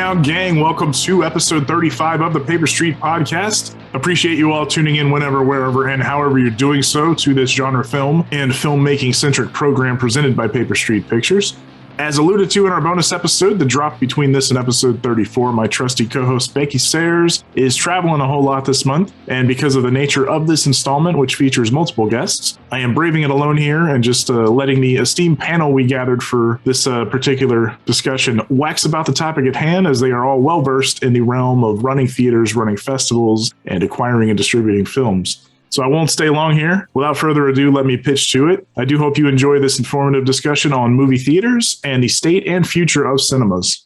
now, gang. Welcome to episode 35 of the Paper Street Podcast. Appreciate you all tuning in whenever, wherever, and however you're doing so to this genre film and filmmaking-centric program presented by Paper Street Pictures. As alluded to in our bonus episode, the drop between this and episode 34, my trusty co-host Becky Sayers is traveling a whole lot this month, and because of the nature of this installment, which features multiple guests, I am braving it alone here and just letting the esteemed panel we gathered for this particular discussion wax about the topic at hand, as they are all well-versed in the realm of running theaters, running festivals, and acquiring and distributing films. So I won't stay long here. Without further ado, let me pitch to it. I do hope you enjoy this informative discussion on movie theaters and the state and future of cinemas.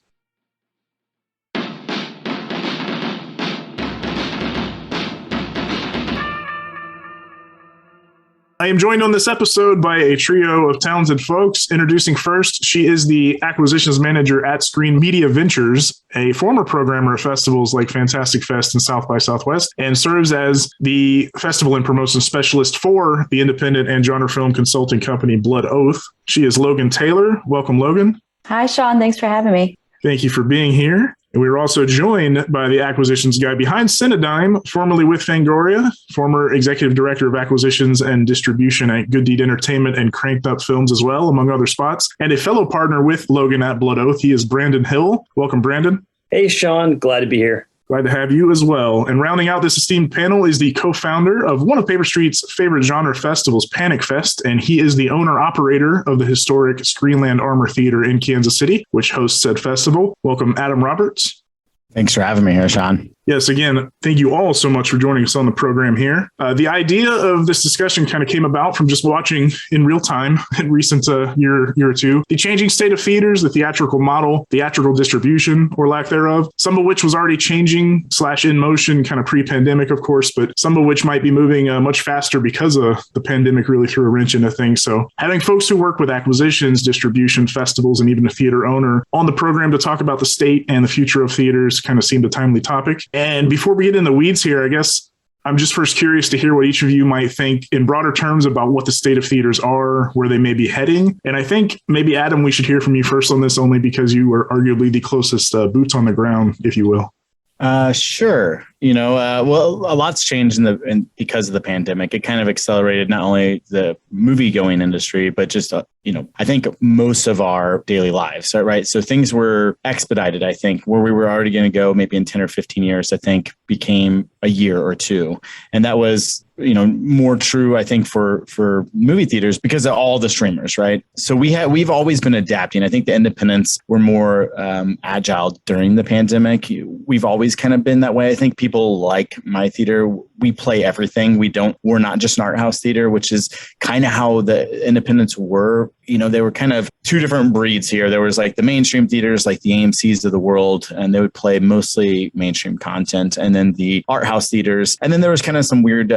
I am joined on this episode by a trio of talented folks. Introducing first, she is the acquisitions manager at Screen Media Ventures, a former programmer at festivals like Fantastic Fest and South by Southwest, and serves as the festival and promotion specialist for the independent and genre film consulting company Blood Oath. She is Logan Taylor. Welcome, Logan. Hi, Sean. Thanks for having me. Thank you for being here. And we were also joined by the acquisitions guy behind Cinedigm, formerly with Fangoria, former executive director of acquisitions and distribution at Good Deed Entertainment and Cranked Up Films as well, among other spots, and a fellow partner with Logan at Blood Oath. He is Brandon Hill. Welcome, Brandon. Hey, Sean. Glad to be here. Glad to have you as well. And rounding out this esteemed panel is the co-founder of one of Paper Street's favorite genre festivals, Panic Fest, and he is the owner-operator of the historic Screenland Armour Theatre in Kansas City, which hosts said festival. Welcome, Adam Roberts. Thanks for having me here, Sean. Yes, again, thank you all so much for joining us on the program here. The idea of this discussion kind of came about from just watching in real time in recent year or two, the changing state of theaters, the theatrical model, theatrical distribution or lack thereof, some of which was already changing / in motion kind of pre-pandemic, of course, but some of which might be moving much faster because of the pandemic really threw a wrench into things. So having folks who work with acquisitions, distribution, festivals, and even a theater owner on the program to talk about the state and the future of theaters kind of seemed a timely topic. And before we get in the weeds here, I guess I'm just first curious to hear what each of you might think in broader terms about what the state of theaters are, where they may be heading. And I think maybe, Adam, we should hear from you first on this, only because you are arguably the closest boots on the ground, if you will. Sure. Well, a lot's changed because of the pandemic. It kind of accelerated not only the movie going industry, but just, I think most of our daily lives, right? So things were expedited, I think, where we were already going to go maybe in 10 or 15 years, I think became a year or two. And that was, more true, I think, for movie theaters because of all the streamers, right? So we've always been adapting. I think the independents were more agile during the pandemic. We've always kind of been that way. I think people like my theater. We play everything. We're not just an art house theater, which is kind of how the independents were. They were kind of two different breeds here. There was like the mainstream theaters, like the AMCs of the world, and they would play mostly mainstream content. And then the art house theaters. And then there was kind of some weird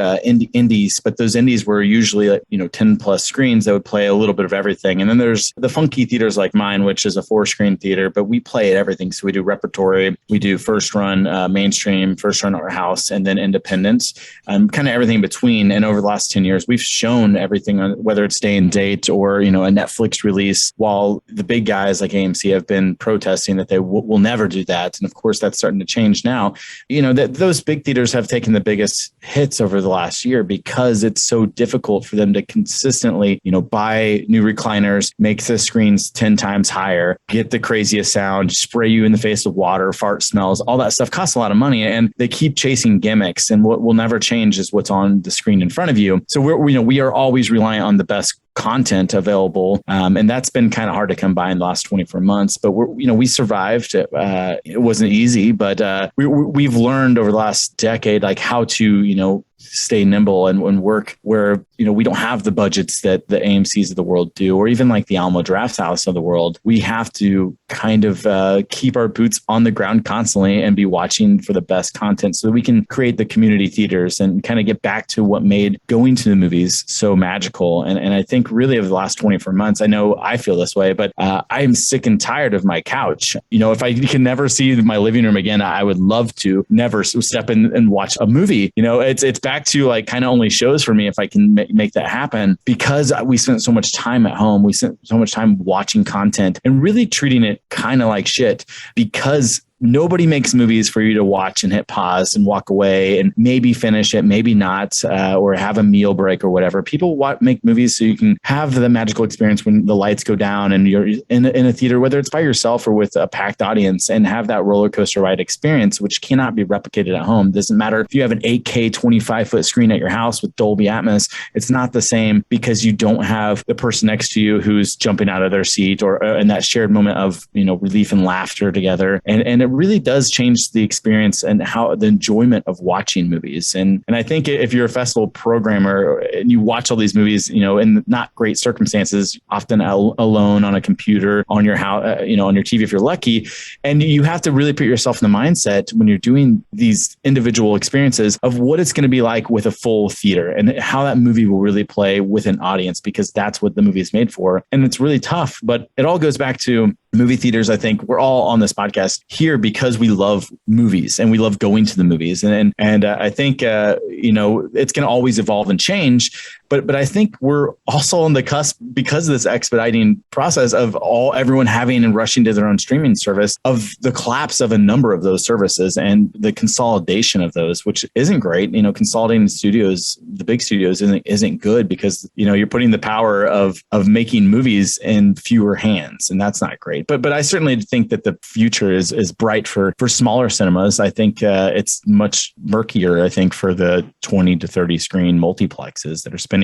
indies, but those indies were usually like, 10 plus screens that would play a little bit of everything. And then there's the funky theaters like mine, which is a 4-screen theater, but we play at everything. So we do repertory, we do first run mainstream, first run art house, and then independents, kind of everything in between. And over the last 10 years, we've shown everything on whether it's day and date or, a Netflix release, while the big guys like AMC have been protesting that they will never do that. And of course, that's starting to change now. That those big theaters have taken the biggest hits over the last year because it's so difficult for them to consistently, buy new recliners, make the screens 10 times higher, get the craziest sound, spray you in the face with water, fart smells, all that stuff costs a lot of money. And they keep chasing gimmicks. And what will never change is what's on the screen in front of you. So we are always reliant on the best content available. And that's been kind of hard to come by in the last 24 months, but we survived. It wasn't easy, but we've learned over the last decade, like how to, stay nimble and work where, we don't have the budgets that the AMCs of the world do, or even like the Alamo Drafthouse of the world. We have to kind of keep our boots on the ground constantly and be watching for the best content so that we can create the community theaters and kind of get back to what made going to the movies so magical. And I think really over the last 24 months, I know I feel this way, but I am sick and tired of my couch. If I can never see my living room again, I would love to never step in and watch a movie. It's back to like kind of only shows for me if I can make that happen, because we spent so much time at home. We spent so much time watching content and really treating it kind of like shit because nobody makes movies for you to watch and hit pause and walk away and maybe finish it, maybe not, or have a meal break or whatever. People make movies so you can have the magical experience when the lights go down and you're in a theater, whether it's by yourself or with a packed audience, and have that roller coaster ride experience, which cannot be replicated at home. Doesn't matter if you have an 8K 25-foot screen at your house with Dolby Atmos. It's not the same because you don't have the person next to you who's jumping out of their seat, or in that shared moment of, relief and laughter together. And it really does change the experience and how the enjoyment of watching movies. And I think if you're a festival programmer and you watch all these movies, in not great circumstances, often alone on a computer, on your house, on your TV if you're lucky, and you have to really put yourself in the mindset when you're doing these individual experiences of what it's going to be like with a full theater and how that movie will really play with an audience, because that's what the movie is made for. And it's really tough, but it all goes back to movie theaters. I think we're all on this podcast here because we love movies and we love going to the movies. And I think, it's going to always evolve and change. But I think we're also on the cusp, because of this expediting process of everyone having and rushing to their own streaming service, of the collapse of a number of those services and the consolidation of those, which isn't great. Consolidating studios, the big studios, isn't good, because you're putting the power of making movies in fewer hands, and that's not great. But I certainly think that the future is bright for smaller cinemas. I think it's much murkier, I think, for the 20 to 30 screen multiplexes that are spending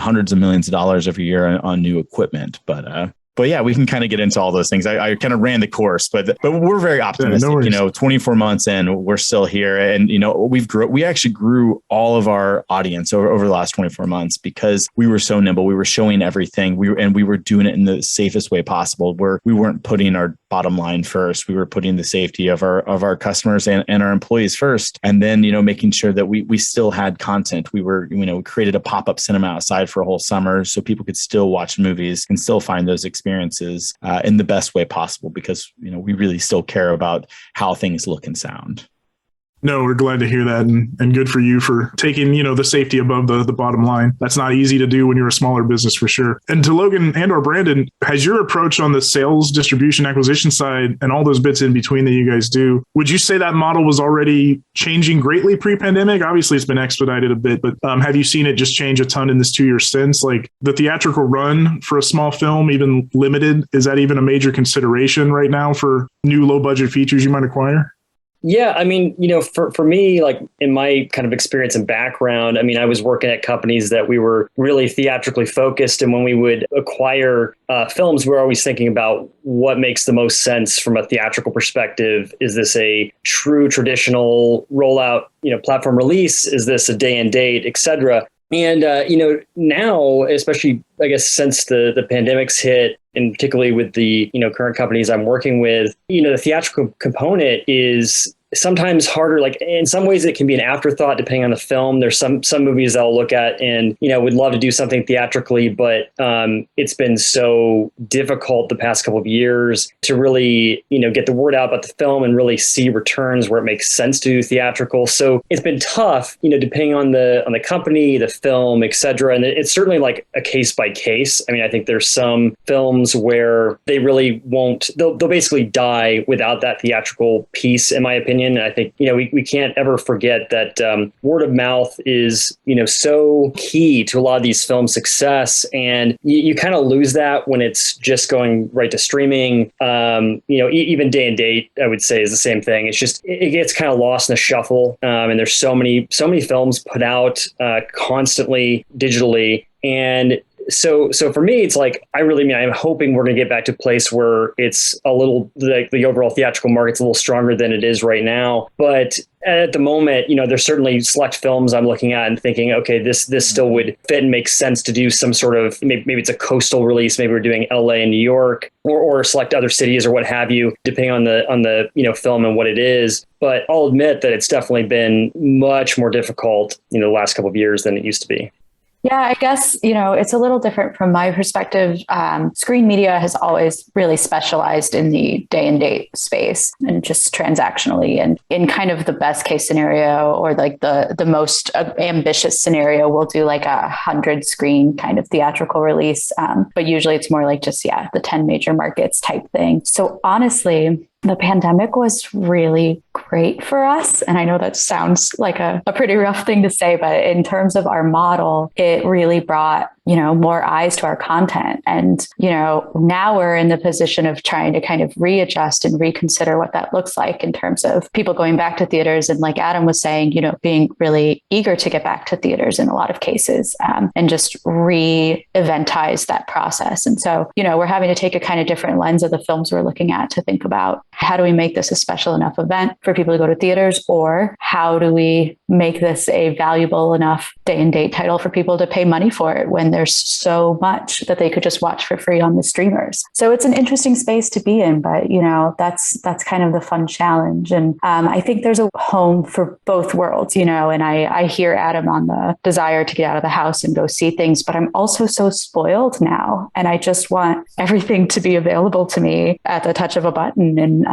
hundreds of millions of dollars every year on new equipment. But yeah, we can kind of get into all those things. I kind of ran the course, but we're very optimistic. Yeah, no 24 months in, we're still here, and we actually grew all of our audience over the last 24 months because we were so nimble. We were showing everything. We were doing it in the safest way possible, where we weren't putting our bottom line first. We were putting the safety of our customers and our employees first, and then making sure that we still had content. We created a pop-up cinema outside for a whole summer so people could still watch movies and still find those experiences in the best way possible, because we really still care about how things look and sound. No, we're glad to hear that, and good for you for taking, the safety above the bottom line. That's not easy to do when you're a smaller business, for sure. And to Logan and or Brandon, has your approach on the sales, distribution, acquisition side, and all those bits in between that you guys do, would you say that model was already changing greatly pre-pandemic? Obviously, it's been expedited a bit, but have you seen it just change a ton in this 2 years since? Like the theatrical run for a small film, even limited, is that even a major consideration right now for new low budget features you might acquire? Yeah, I mean, for me, like in my kind of experience and background, I mean, I was working at companies that we were really theatrically focused. And when we would acquire films, we're always thinking about what makes the most sense from a theatrical perspective. Is this a true traditional rollout, platform release? Is this a day and date, et cetera? And, now, especially, I guess, since the pandemic's hit, and particularly with the, current companies I'm working with, the theatrical component is sometimes harder. Like in some ways it can be an afterthought depending on the film. There's some movies I'll look at and, would love to do something theatrically, but it's been so difficult the past couple of years to really, get the word out about the film and really see returns where it makes sense to do theatrical. So it's been tough, depending on the company, the film, et cetera. And it's certainly like a case by case. I mean, I think there's some films where they really won't, they'll basically die without that theatrical piece, in my opinion. And I think, we can't ever forget that word of mouth is, so key to a lot of these film success. And you kind of lose that when it's just going right to streaming. Even day and date, I would say, is the same thing. It's just, it gets kind of lost in the shuffle. And there's so many films put out constantly digitally. And so for me, it's like, I'm hoping we're going to get back to a place where it's a little, like the overall theatrical market's a little stronger than it is right now. But at the moment, there's certainly select films I'm looking at and thinking, okay, this still would fit and make sense to do some sort of, maybe it's a coastal release. Maybe we're doing LA and New York or select other cities or what have you, depending on the film and what it is. But I'll admit that it's definitely been much more difficult, the last couple of years than it used to be. Yeah, I guess, it's a little different from my perspective. Screen media has always really specialized in the day and date space and just transactionally. And in kind of the best case scenario or like the most ambitious scenario, we'll do like 100 screen kind of theatrical release. But usually it's more like just, the 10 major markets type thing. So honestly, The pandemic was really great for us. And I know that sounds like a pretty rough thing to say, but in terms of our model, it really brought, more eyes to our content. And, now we're in the position of trying to kind of readjust and reconsider what that looks like in terms of people going back to theaters. And like Adam was saying, being really eager to get back to theaters in a lot of cases, and just re-eventize that process. And so, we're having to take a kind of different lens of the films we're looking at to think about, how do we make this a special enough event for people to go to theaters, or how do we make this a valuable enough day and date title for people to pay money for it when there's so much that they could just watch for free on the streamers. So it's an interesting space to be in, but that's kind of the fun challenge. And I think there's a home for both worlds, and I hear Adam on the desire to get out of the house and go see things, but I'm also so spoiled now. And I just want everything to be available to me at the touch of a button. And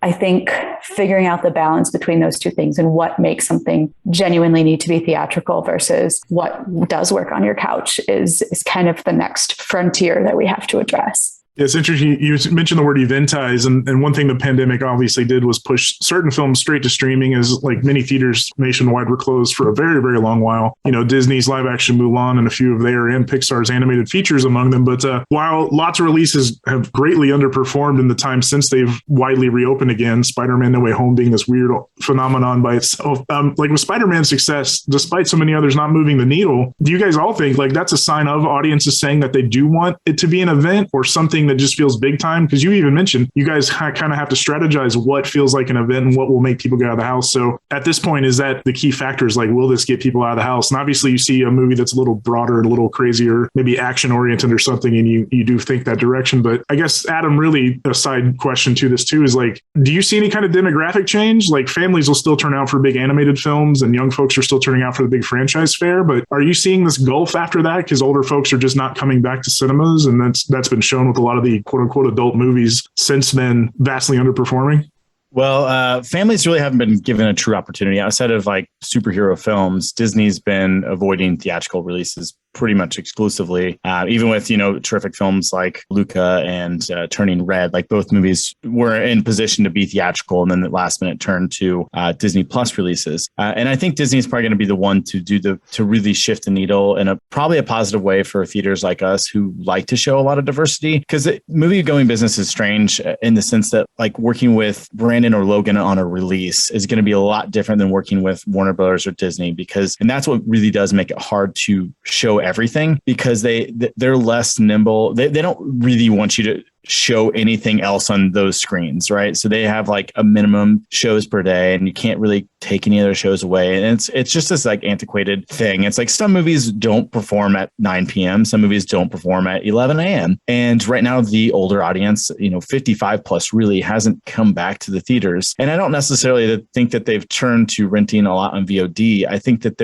I think figuring out the balance between those two things and what makes something genuinely need to be theatrical versus what does work on your couch is kind of the next frontier that we have to address. It's interesting. You mentioned the word eventize, and one thing the pandemic obviously did was push certain films straight to streaming, as like many theaters nationwide were closed for a very, very long while. Disney's live action Mulan and a few of their and Pixar's animated features among them. But while lots of releases have greatly underperformed in the time since they've widely reopened again, Spider-Man No Way Home being this weird phenomenon by itself, like with Spider-Man's success, despite so many others not moving the needle, do you guys all think like that's a sign of audiences saying that they do want it to be an event or something that just feels big time? Because you even mentioned you guys kind of have to strategize what feels like an event and what will make people get out of the house. So at this point, is that the key factors? Like, will this get people out of the house? And obviously you see a movie that's a little broader, a little crazier, maybe action oriented or something, and you do think that direction. But I guess, Adam, really a side question to this too is like, do you see any kind of demographic change? Like families will still turn out for big animated films and young folks are still turning out for the big franchise fare. But are you seeing this gulf after that? Because older folks are just not coming back to cinemas. And that's been shown with a lot of the quote unquote adult movies since then vastly underperforming. Well, families really haven't been given a true opportunity outside of like superhero films. Disney's been avoiding theatrical releases pretty much exclusively, even with, terrific films like Luca and Turning Red. Like both movies were in position to be theatrical and then the last minute turned to Disney Plus releases. And I think Disney is probably going to be the one to really shift the needle in probably a positive way for theaters like us who like to show a lot of diversity, because movie going business is strange in the sense that like working with Brandon or Logan on a release is going to be a lot different than working with Warner Brothers or Disney, and that's what really does make it hard to show everything, because they're less nimble. They don't really want you to show anything else on those screens, right? So they have like a minimum shows per day and you can't really take any other shows away. And it's just this like antiquated thing. It's like some movies don't perform at 9 p.m. Some movies don't perform at 11 a.m. And right now the older audience, 55 plus really hasn't come back to the theaters. And I don't necessarily think that they've turned to renting a lot on VOD. I think that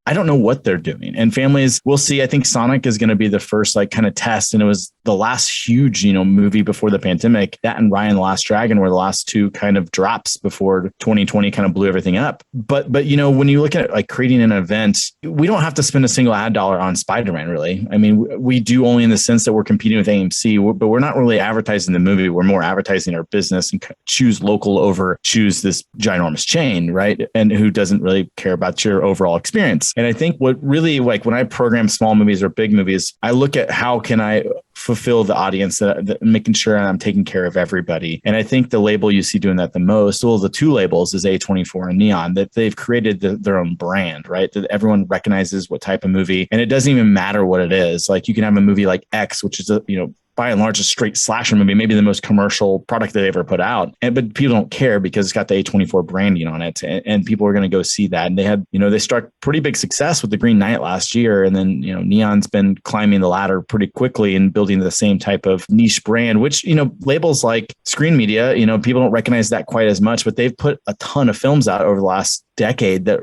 I don't know what they're doing. And families, we'll see. I think Sonic is going to be the first like kind of test. And it was the last huge, movie before the pandemic. That and Raya and the Last Dragon were the last two kind of drops before 2020 kind of blew everything up. But when you look at like creating an event, we don't have to spend a single ad dollar on Spider-Man, really. I mean, we do only in the sense that we're competing with AMC, but we're not really advertising the movie. We're more advertising our business and choose local over choose this ginormous chain, right? And who doesn't really care about your overall experience. And I think what really, like when I program small movies or big movies, I look at how can I fulfill the audience, that making sure I'm taking care of everybody. And I think the label you see doing that the most, well, the two labels is A24 and Neon, that they've created their own brand, right? That everyone recognizes what type of movie, and it doesn't even matter what it is. Like you can have a movie like X, which is by and large, a straight slasher movie, maybe the most commercial product they ever put out. But people don't care because it's got the A24 branding on it, and people are going to go see that. And they had, they struck pretty big success with The Green Knight last year. And then, Neon's been climbing the ladder pretty quickly and building the same type of niche brand, which, labels like Screen Media, people don't recognize that quite as much, but they've put a ton of films out over the last decade that,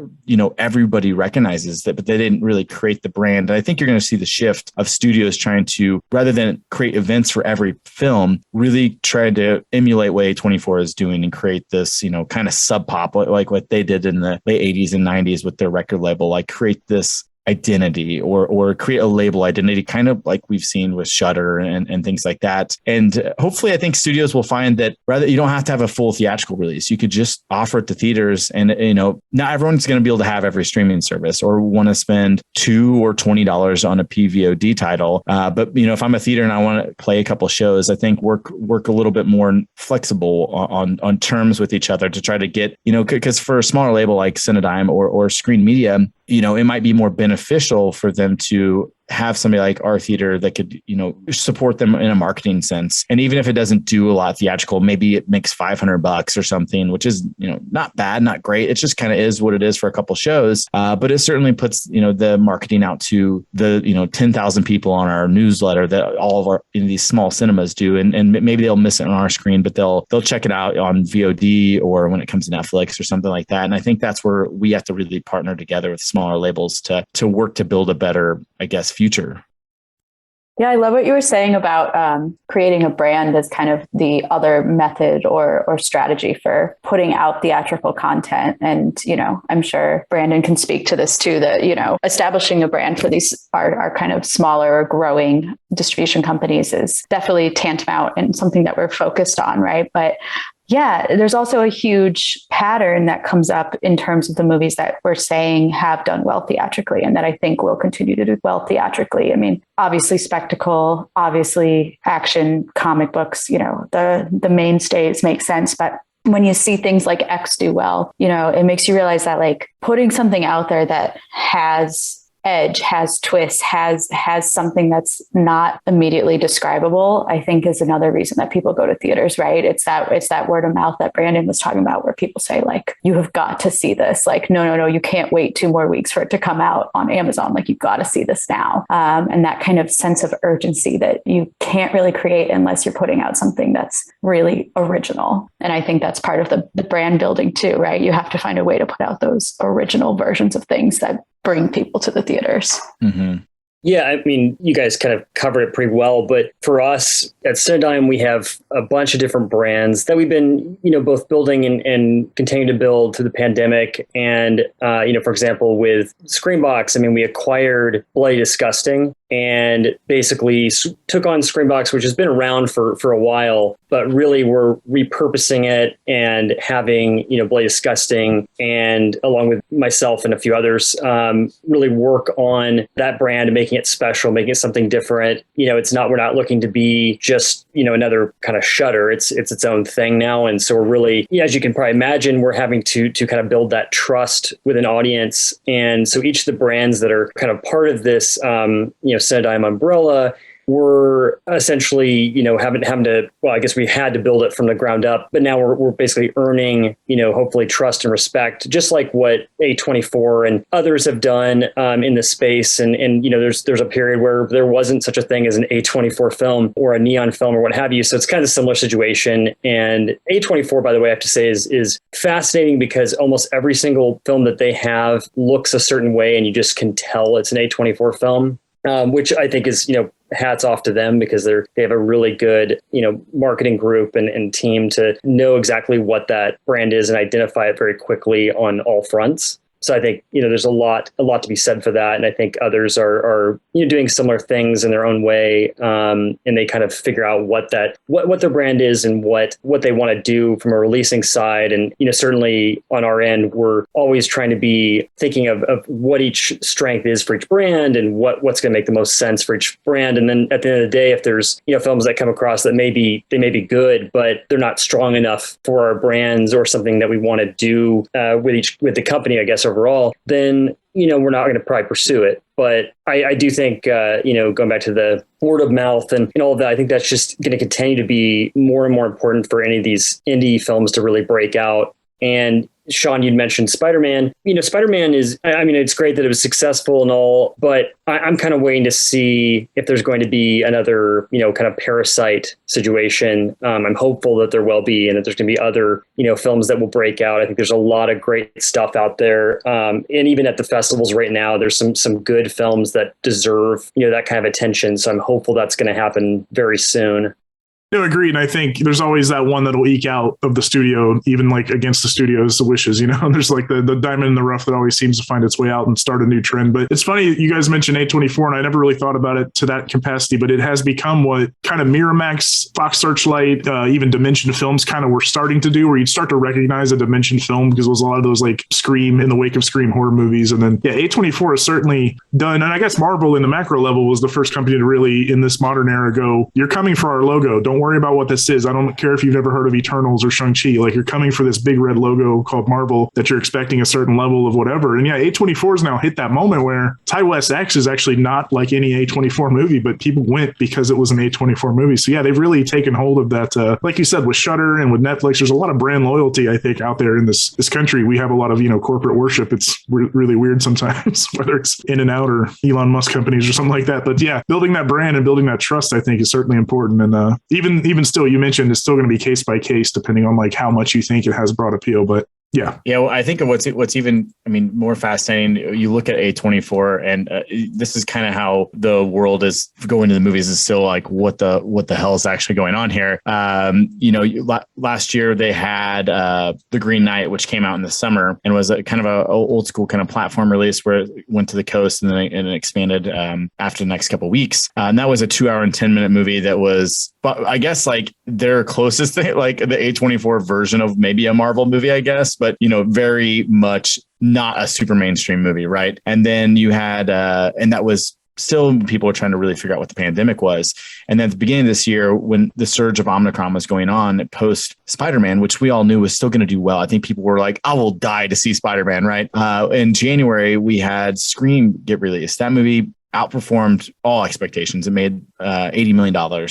everybody recognizes that, but they didn't really create the brand. And I think you're going to see the shift of studios trying to, rather than create events for every film, really try to emulate what A24 is doing and create this, kind of sub pop, like what they did in the late 80s and 90s with their record label, like create this identity or create a label identity, kind of like we've seen with Shudder and things like that. And hopefully I think studios will find that rather you don't have to have a full theatrical release. You could just offer it to theaters, and not everyone's going to be able to have every streaming service or want to spend $2 or $20 on a PVOD title. But if I'm a theater and I want to play a couple shows, I think work a little bit more flexible on terms with each other to try to get, because for a smaller label like Cinedigm or Screen Media, it might be more beneficial for them to have somebody like our theater that could, support them in a marketing sense. And even if it doesn't do a lot of theatrical, maybe it makes $500 or something, which is, not bad, not great. It just kind of is what it is for a couple shows. But it certainly puts, the marketing out to the, 10,000 people on our newsletter that all of our, these small cinemas do. And maybe they'll miss it on our screen, but they'll check it out on VOD or when it comes to Netflix or something like that. And I think that's where we have to really partner together with smaller labels to work to build a better, I guess, future. Yeah, I love what you were saying about creating a brand as kind of the other method or strategy for putting out theatrical content. And, I'm sure Brandon can speak to this too, that, establishing a brand for these are kind of smaller growing distribution companies is definitely tantamount and something that we're focused on, right? But yeah, there's also a huge pattern that comes up in terms of the movies that we're saying have done well theatrically and that I think will continue to do well theatrically. I mean, obviously spectacle, obviously action, comic books, the mainstays make sense. But when you see things like X do well, it makes you realize that like putting something out there that has edge, has twists, has something that's not immediately describable, I think is another reason that people go to theaters, right? It's that word of mouth that Brandon was talking about, where people say like, you have got to see this. Like, no, you can't wait 2 more weeks for it to come out on Amazon. Like, you've got to see this now. And that kind of sense of urgency that you can't really create unless you're putting out something that's really original. And I think that's part of the brand building too, right? You have to find a way to put out those original versions of things that bring people to the theaters. Mm-hmm. Yeah, I mean, you guys kind of covered it pretty well, but for us at Cinedigm, we have a bunch of different brands that we've been, both building and continue to build through the pandemic. And, for example, with Screenbox, I mean, we acquired Bloody Disgusting and basically took on Screenbox, which has been around for a while, but really we're repurposing it and having, Bloody Disgusting and along with myself and a few others, really work on that brand and making it special, making it something different. We're not looking to be just, another kind of Shudder. It's its own thing now. And so we're really, as you can probably imagine, we're having to kind of build that trust with an audience. And so each of the brands that are kind of part of this, Cinedigm umbrella, we're essentially, having to, well, I guess we had to build it from the ground up, but now we're basically earning, hopefully trust and respect, just like what A24 and others have done in this space. And there's a period where there wasn't such a thing as an A24 film or a Neon film or what have you. So it's kind of a similar situation. And A24, by the way, I have to say is fascinating because almost every single film that they have looks a certain way and you just can tell it's an A24 film. Which I think is, hats off to them because they have a really good, marketing group and team to know exactly what that brand is and identify it very quickly on all fronts. So I think, there's a lot to be said for that. And I think others are doing similar things in their own way. And they kind of figure out what their brand is and what they want to do from a releasing side. And, certainly on our end, we're always trying to be thinking of what each strength is for each brand and what's going to make the most sense for each brand. And then at the end of the day, if there's, films that come across that they may be good, but they're not strong enough for our brands or something that we want to do with the company, I guess, overall, then, we're not going to probably pursue it. But I do think, going back to the word of mouth and all of that, I think that's just going to continue to be more and more important for any of these indie films to really break out. And Sean, you'd mentioned Spider-Man. Spider-Man is, it's great that it was successful and all, but I'm kind of waiting to see if there's going to be another, kind of Parasite situation. I'm hopeful that there will be, and that there's going to be other, films that will break out. I think there's a lot of great stuff out there. And even at the festivals right now, there's some good films that deserve, that kind of attention. So I'm hopeful that's going to happen very soon. No, agreed. And I think there's always that one that'll eke out of the studio, even like against the studio's wishes, there's like the diamond in the rough that always seems to find its way out and start a new trend. But it's funny, you guys mentioned A24, and I never really thought about it to that capacity, but it has become what kind of Miramax, Fox Searchlight, even Dimension Films kind of were starting to do, where you'd start to recognize a Dimension film because it was a lot of those like Scream, in the wake of Scream horror movies. And then, A24 has certainly done, and I guess Marvel in the macro level was the first company to really, in this modern era, go, you're coming for our logo. Don't worry about what this is. I don't care if you've never heard of Eternals or Shang-Chi. Like, you're coming for this big red logo called Marvel that you're expecting a certain level of whatever. And A24 has now hit that moment where Ty West X is actually not like any A24 movie, but people went because it was an A24 movie. So they've really taken hold of that. Like you said, with Shudder and with Netflix, there's a lot of brand loyalty, I think, out there in this country. We have a lot of, corporate worship. It's really weird sometimes, whether it's In-N-Out or Elon Musk companies or something like that. But building that brand and building that trust, I think, is certainly important. And even still, you mentioned it's still going to be case by case, depending on like how much you think it has broad appeal. But yeah. Well, I think what's even, more fascinating, you look at A24 and this is kind of how the world is going to the movies, is still like, what the hell is actually going on here? Last year they had The Green Knight, which came out in the summer and was a kind of a old school kind of platform release where it went to the coast and then it expanded after the next couple of weeks. And that was a 2 hour and 10-minute movie that was, but I guess like their closest thing, like the A24 version of maybe a Marvel movie, I guess, but very much not a super mainstream movie, right? And then you had, and that was still, people were trying to really figure out what the pandemic was. And then at the beginning of this year, when the surge of Omicron was going on, post Spider-Man, which we all knew was still going to do well, I think people were like, I will die to see Spider-Man, right? In January, we had Scream get released. That movie outperformed all expectations. It made $80 million.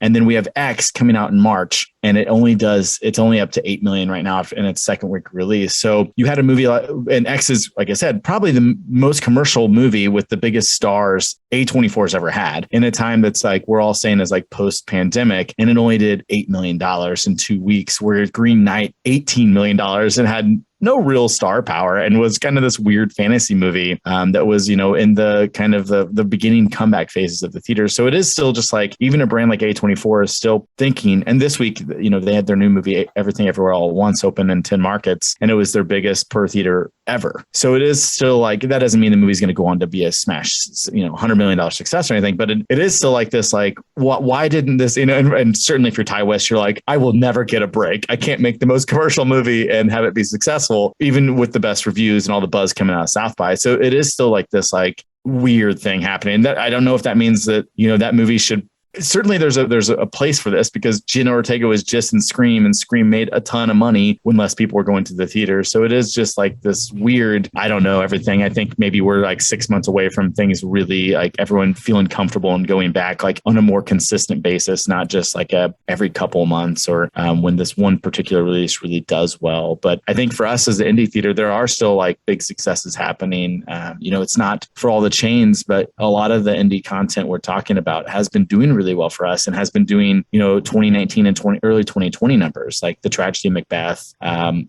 And then we have X coming out in March, and it's only up to 8 million right now in its second week release. So you had a movie and X is, like I said, probably the most commercial movie with the biggest stars A24 has ever had in a time that's like, we're all saying is like post pandemic, and it only did $8 million in 2 weeks, where Green Knight, $18 million, and had no real star power and was kind of this weird fantasy movie that was, in the kind of the beginning comeback phases of the theater. So it is still just like, even a brand like A24 is still thinking, and this week, they had their new movie, Everything Everywhere All at Once, open in 10 markets, and it was their biggest per theater ever. So it is still like, that doesn't mean the movie's going to go on to be a smash, $100 million success or anything, but it is still like this, like, why didn't this, and certainly if you're Ty West, you're like, I will never get a break. I can't make the most commercial movie and have it be successful, even with the best reviews and all the buzz coming out of South by. So it is still like this, like, weird thing happening. That I don't know if that means that, that movie should. Certainly there's a place for this, because Jenna Ortega was just in Scream, and Scream made a ton of money when less people were going to the theater. So it is just like this weird, I don't know, everything. I think maybe we're like 6 months away from things really like everyone feeling comfortable and going back like on a more consistent basis, not just like every couple of months or when this one particular release really does well. But I think for us as the indie theater, there are still like big successes happening. It's not for all the chains, but a lot of the indie content we're talking about has been doing really well for us and has been doing, 2019 and early 2020 numbers, like The Tragedy of Macbeth,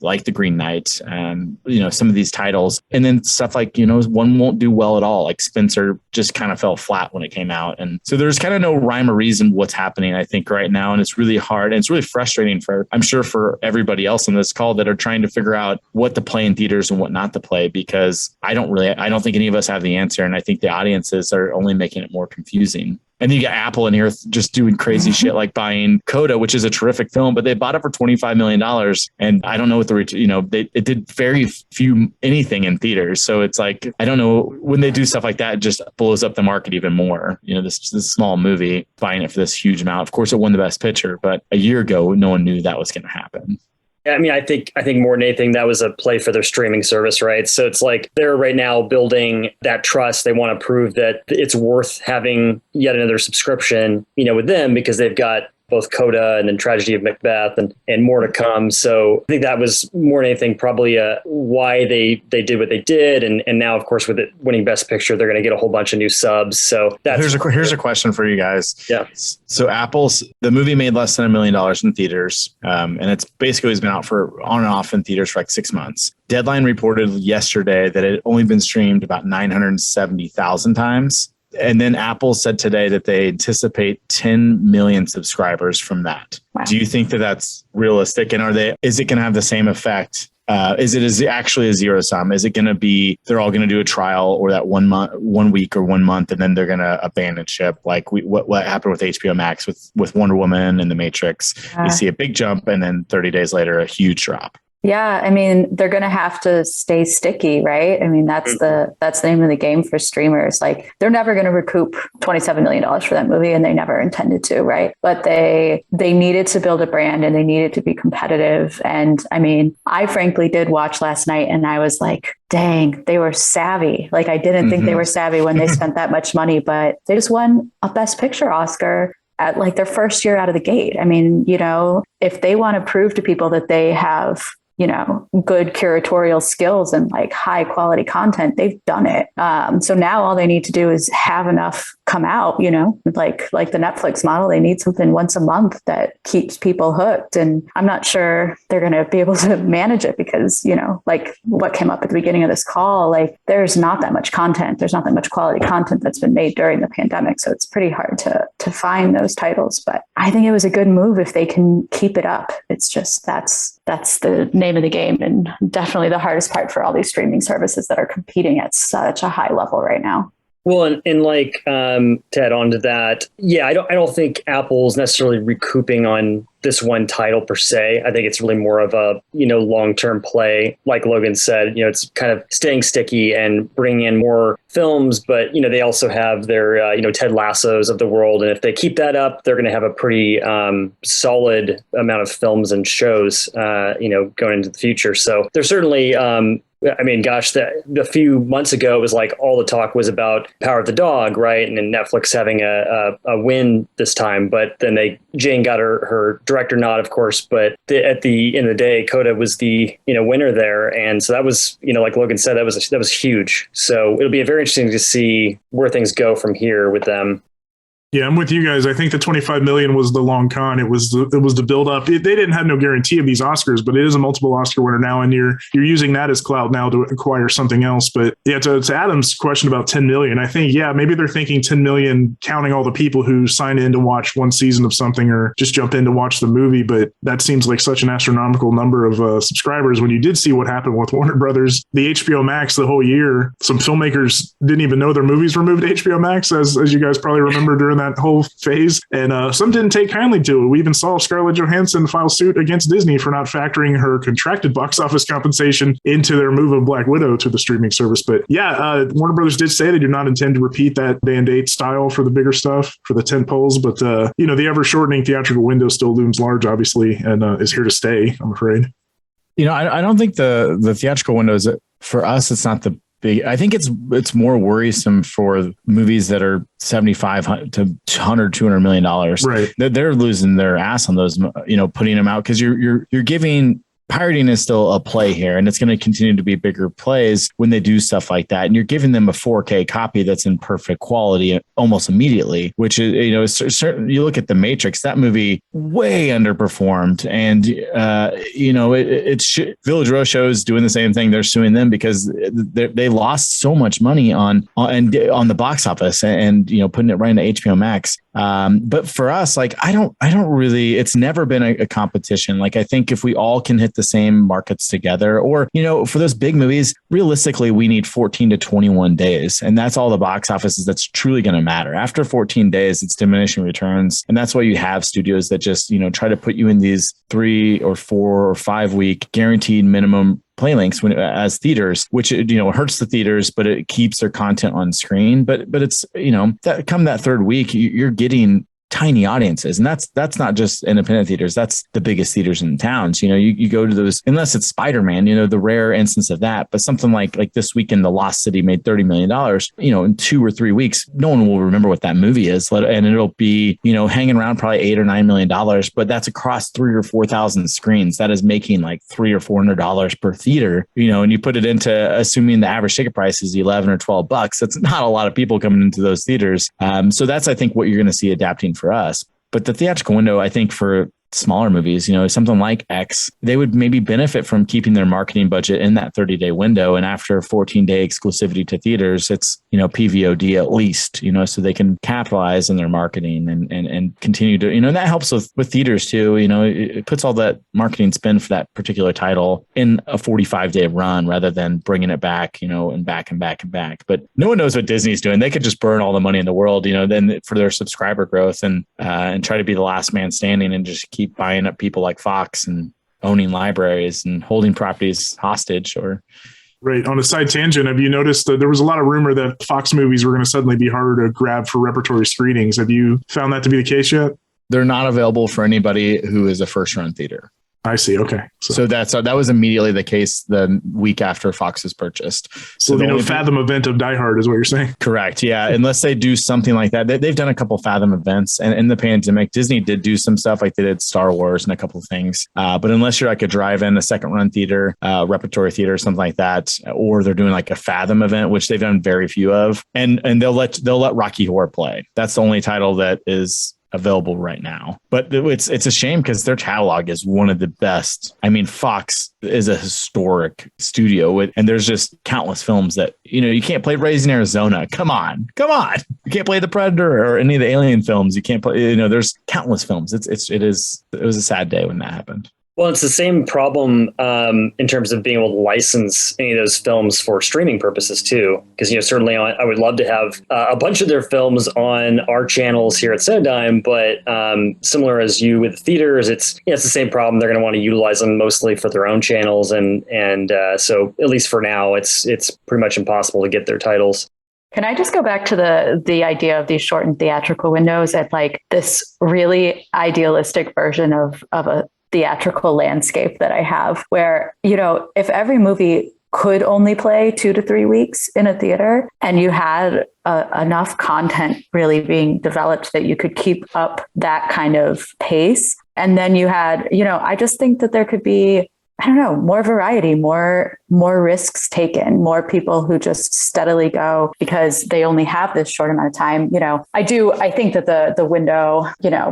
like The Green Knight, some of these titles. And then stuff like, one won't do well at all. Like Spencer just kind of fell flat when it came out. And so there's kind of no rhyme or reason what's happening, I think, right now. And it's really hard. And it's really frustrating I'm sure for everybody else on this call that are trying to figure out what to play in theaters and what not to play, because I don't think any of us have the answer. And I think the audiences are only making it more confusing. And then you got Apple in here just doing crazy shit like buying Coda, which is a terrific film, but they bought it for $25 million. And I don't know what it did very few anything in theaters. So it's like, I don't know, when they do stuff like that, it just blows up the market even more. This small movie, buying it for this huge amount. Of course, it won the Best Picture, but a year ago, no one knew that was going to happen. I mean, I think more than anything, that was a play for their streaming service, right? So it's like they're right now building that trust. They want to prove that it's worth having yet another subscription, with them, because they've got both Coda and then Tragedy of Macbeth and more to come. So I think that was more than anything probably why they did what they did. And now, of course, with it winning Best Picture, they're going to get a whole bunch of new subs. So that's here's a question for you guys. Yeah. So the movie made less than $1 million in theaters. And it's basically been out for on and off in theaters for like 6 months. Deadline reported yesterday that it had only been streamed about 970,000 times. And then Apple said today that they anticipate 10 million subscribers from that. Wow. Do you think that that's realistic? And is it going to have the same effect? Is it actually a zero sum? Is it going to be they're all going to do a trial or that 1 week or 1 month, and then they're going to abandon ship like what happened with HBO Max with Wonder Woman and The Matrix? You see a big jump, and then 30 days later, a huge drop. Yeah, I mean, they're going to have to stay sticky, right? I mean, that's the name of the game for streamers. Like, they're never going to recoup $27 million for that movie, and they never intended to, right? But they needed to build a brand, and they needed to be competitive. And I mean, I frankly did watch last night, and I was like, dang, they were savvy. Like, I didn't think they were savvy when they spent that much money, but they just won a Best Picture Oscar at like their first year out of the gate. I mean, you know, if they want to prove to people that they have, you know, good curatorial skills and like high quality content, they've done it. So now all they need to do is have enough come out, you know, like the Netflix model. They need something once a month that keeps people hooked. And I'm not sure they're going to be able to manage it because, you know, like what came up at the beginning of this call, like there's not that much content. There's not that much quality content that's been made during the pandemic. So it's pretty hard to find those titles. But I think it was a good move if they can keep it up. It's just that's the name of the game, and definitely the hardest part for all these streaming services that are competing at such a high level right now. Well, and like to add on to that, yeah, I don't think Apple's necessarily recouping on this one title per se. I think it's really more of a, you know, long-term play. Like Logan said, you know, it's kind of staying sticky and bringing in more films, but, you know, they also have their, you know, Ted Lassos of the world. And if they keep that up, they're going to have a pretty solid amount of films and shows, you know, going into the future. So they're certainly, I mean, gosh, a few months ago, it was like all the talk was about Power of the Dog, right? And then Netflix having a win this time. But then Jane got her director nod, of course. But at the end of the day, Coda was the, you know, winner there. And so that was, you know, like Logan said, that was huge. So it'll be very interesting to see where things go from here with them. Yeah, I'm with you guys. I think the 25 million was the long con. It was the build up. They didn't have no guarantee of these Oscars, but it is a multiple Oscar winner now, and you're using that as clout now to acquire something else. But yeah, to Adam's question about 10 million, I think maybe they're thinking 10 million counting all the people who sign in to watch one season of something or just jump in to watch the movie. But that seems like such an astronomical number of subscribers. When you did see what happened with Warner Brothers, the HBO Max the whole year, some filmmakers didn't even know their movies were moved to HBO Max, as you guys probably remember during that whole phase, and some didn't take kindly to it. We even saw Scarlett Johansson file suit against Disney for not factoring her contracted box office compensation into their move of Black Widow to the streaming service. But yeah, Warner Brothers did say they do not intend to repeat that day and date style for the bigger stuff, for the tent poles. But you know, the ever shortening theatrical window still looms large, obviously, and is here to stay, I'm afraid. You know, I don't think the theatrical windows for us, it's not the big. I think it's more worrisome for movies that are $75 to $200 million. Right. They're losing their ass on those, you know, putting them out because you're giving. Pirating is still a play here, and it's going to continue to be bigger plays when they do stuff like that. And you're giving them a 4K copy that's in perfect quality almost immediately, which is, you know, certain. You look at The Matrix, that movie way underperformed, and you know, Village Roadshow is doing the same thing. They're suing them because they lost so much money on the box office, and you know, putting it right into HBO Max. But for us, like, I don't really, it's never been a competition. Like, I think if we all can hit the same markets together, or, you know, for those big movies, realistically, we need 14 to 21 days. And that's all the box offices that's truly going to matter. After 14 days, it's diminishing returns. And that's why you have studios that just, you know, try to put you in these 3 or 4 or 5 week guaranteed minimum play links as theaters, which, you know, hurts the theaters, but it keeps their content on screen. But it's, you know, that third week, you're getting tiny audiences. And that's not just independent theaters. That's the biggest theaters in towns. You know, you go to those, unless it's Spider-Man, you know, the rare instance of that. But something like this weekend, The Lost City made $30 million, you know, in 2 or 3 weeks, no one will remember what that movie is. And it'll be, you know, hanging around probably $8 or $9 million, but that's across 3,000 or 4,000 screens. That is making like $300 or $400 per theater, you know, and you put it into assuming the average ticket price is 11 or 12 bucks. That's not a lot of people coming into those theaters. So that's, I think, what you're going to see adapting for us. But the theatrical window, I think, for smaller movies, something like X, they would maybe benefit from keeping their marketing budget in that 30-day window. And after 14-day exclusivity to theaters, it's, PVOD at least, so they can capitalize on their marketing and continue to, and that helps with theaters too. It puts all that marketing spend for that particular title in a 45-day run rather than bringing it back, and back and back and back. But no one knows what Disney's doing. They could just burn all the money in the world, then for their subscriber growth and try to be the last man standing and just keep buying up people like Fox and owning libraries and holding properties hostage. Right. On a side tangent, have you noticed that there was a lot of rumor that Fox movies were going to suddenly be harder to grab for repertory screenings? Have you found that to be the case yet? They're not available for anybody who is a first run theater. I see. Okay. So that was immediately the case the week after Fox was purchased. So the Fathom event of Die Hard is what you're saying? Correct. Yeah. Unless they do something like that. They've done a couple Fathom events, and in the pandemic, Disney did do some stuff like they did Star Wars and a couple of things. But unless you're like a drive-in, a second run theater, repertory theater, something like that, or they're doing like a Fathom event, which they've done very few of, and they'll let Rocky Horror play. That's the only title that is available right now. But it's a shame because their catalog is one of the best. I mean, Fox is a historic studio and there's just countless films that, you can't play Raising Arizona. Come on. You can't play The Predator or any of the Alien films. You can't play, there's countless films. It was a sad day when that happened. Well, it's the same problem in terms of being able to license any of those films for streaming purposes, too. Because, certainly I would love to have a bunch of their films on our channels here at Cinedigm. But similar as you with theaters, it's the same problem. They're going to want to utilize them mostly for their own channels. And so at least for now, it's pretty much impossible to get their titles. Can I just go back to the idea of these shortened theatrical windows at like this really idealistic version of a theatrical landscape that I have where, if every movie could only play 2 to 3 weeks in a theater and you had enough content really being developed that you could keep up that kind of pace. And then you had, I just think that there could be, more variety, more risks taken, more people who just steadily go because they only have this short amount of time. I think that the window,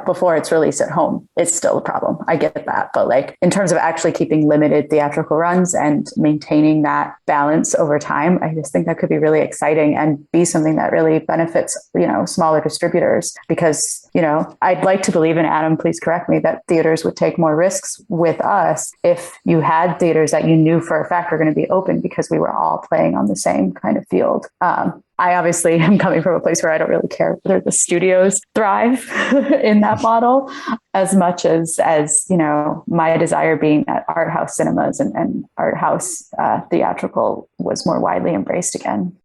before it's released at home, it's still a problem. I get that. But like in terms of actually keeping limited theatrical runs and maintaining that balance over time, I just think that could be really exciting and be something that really benefits, smaller distributors because, I'd like to believe, and Adam, please correct me, that theaters would take more risks with us if you had theaters that you knew for a fact were going to be open because we were all playing on the same kind of field. I obviously am coming from a place where I don't really care whether the studios thrive in that model as much as my desire being that art house cinemas and art house theatrical was more widely embraced again.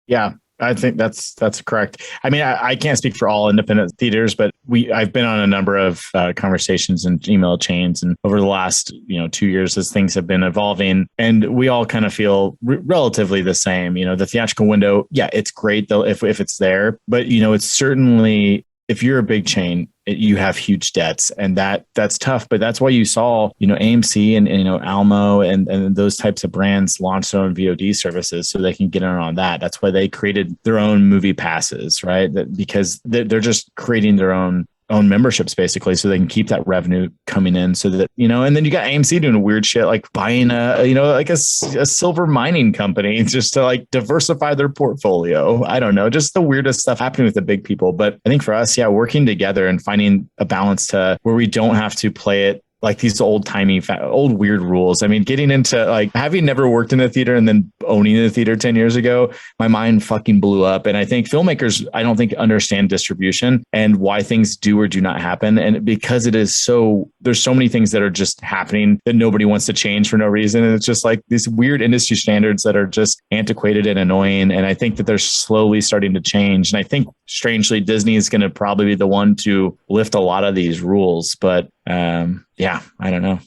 Yeah. I think that's correct. I mean, I can't speak for all independent theaters, but I've been on a number of conversations and email chains, and over the last 2 years as things have been evolving, and we all kind of feel relatively the same. The theatrical window, yeah, it's great though if it's there, but it's certainly, if you're a big chain, you have huge debts, and that's tough. But that's why you saw, AMC and Almo and those types of brands launch their own VOD services so they can get in on that. That's why they created their own movie passes, right? Because they're just creating their own memberships basically so they can keep that revenue coming in so that, and then you got AMC doing weird shit like buying a silver mining company just to like diversify their portfolio. I don't know, just the weirdest stuff happening with the big people. But I think for us, working together and finding a balance to where we don't have to play it like these old weird rules. I mean, getting into like having never worked in a theater and then owning a theater 10 years ago, my mind fucking blew up. And I think filmmakers, I don't think understand distribution and why things do or do not happen. And because there's so many things that are just happening that nobody wants to change for no reason. And it's just like these weird industry standards that are just antiquated and annoying. And I think that they're slowly starting to change. And I think strangely, Disney is going to probably be the one to lift a lot of these rules. But I don't know.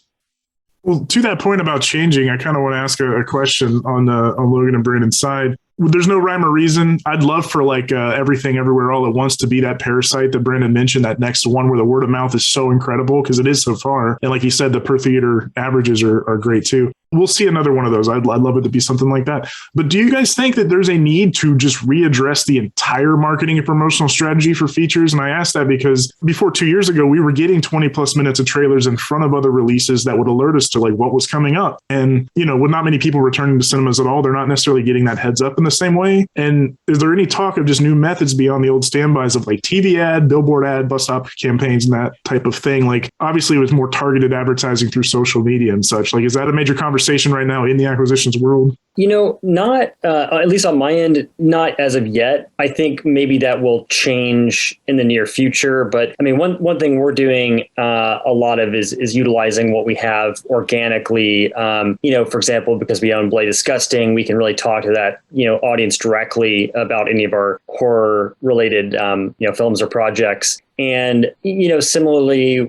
Well, to that point about changing, I kind of want to ask a question on Logan and Brandon's side. There's no rhyme or reason. I'd love for like Everything Everywhere All at Once to be that Parasite that Brandon mentioned, that next one where the word of mouth is so incredible because it is so far. And like you said, the per theater averages are great too. we'll see another one of those. I'd love it to be something like that. But do you guys think that there's a need to just readdress the entire marketing and promotional strategy for features? And I ask that because before 2 years ago, we were getting 20 plus minutes of trailers in front of other releases that would alert us to like what was coming up. And, with not many people returning to cinemas at all, they're not necessarily getting that heads up in the same way. And is there any talk of just new methods beyond the old standbys of like TV ad, billboard ad, bus stop campaigns, and that type of thing? Like obviously with more targeted advertising through social media and such, like, is that a major conversation right now in the acquisitions world? Not at least on my end, not as of yet. I think maybe that will change in the near future. But I mean, one thing we're doing a lot of is utilizing what we have organically. For example, because we own Bloody Disgusting, we can really talk to that audience directly about any of our horror related films or projects. And, similarly,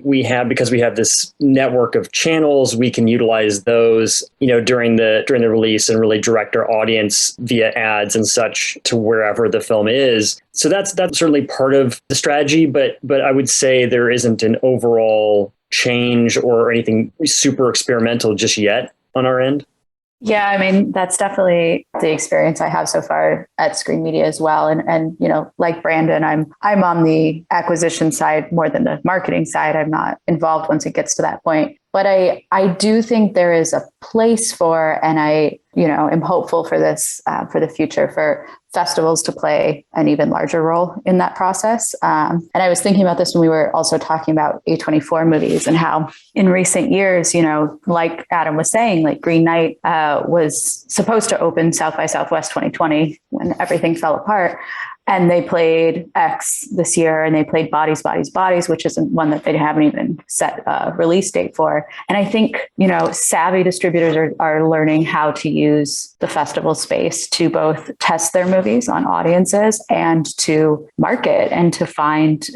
because we have this network of channels, we can utilize those, during the release and really direct our audience via ads and such to wherever the film is. So that's certainly part of the strategy. But I would say there isn't an overall change or anything super experimental just yet on our end. Yeah, I mean, that's definitely the experience I have so far at Screen Media as well. And like Brandon, I'm on the acquisition side more than the marketing side. I'm not involved once it gets to that point. But I do think there is a place for, and I am hopeful for this, for the future, for festivals to play an even larger role in that process. And I was thinking about this when we were also talking about A24 movies and how in recent years, like Adam was saying, like Green Knight was supposed to open South by Southwest 2020 when everything fell apart. And they played X this year, and they played Bodies, Bodies, Bodies, which isn't one that they haven't even set a release date for. And I think, savvy distributors are learning how to use the festival space to both test their movies on audiences and to market and to find,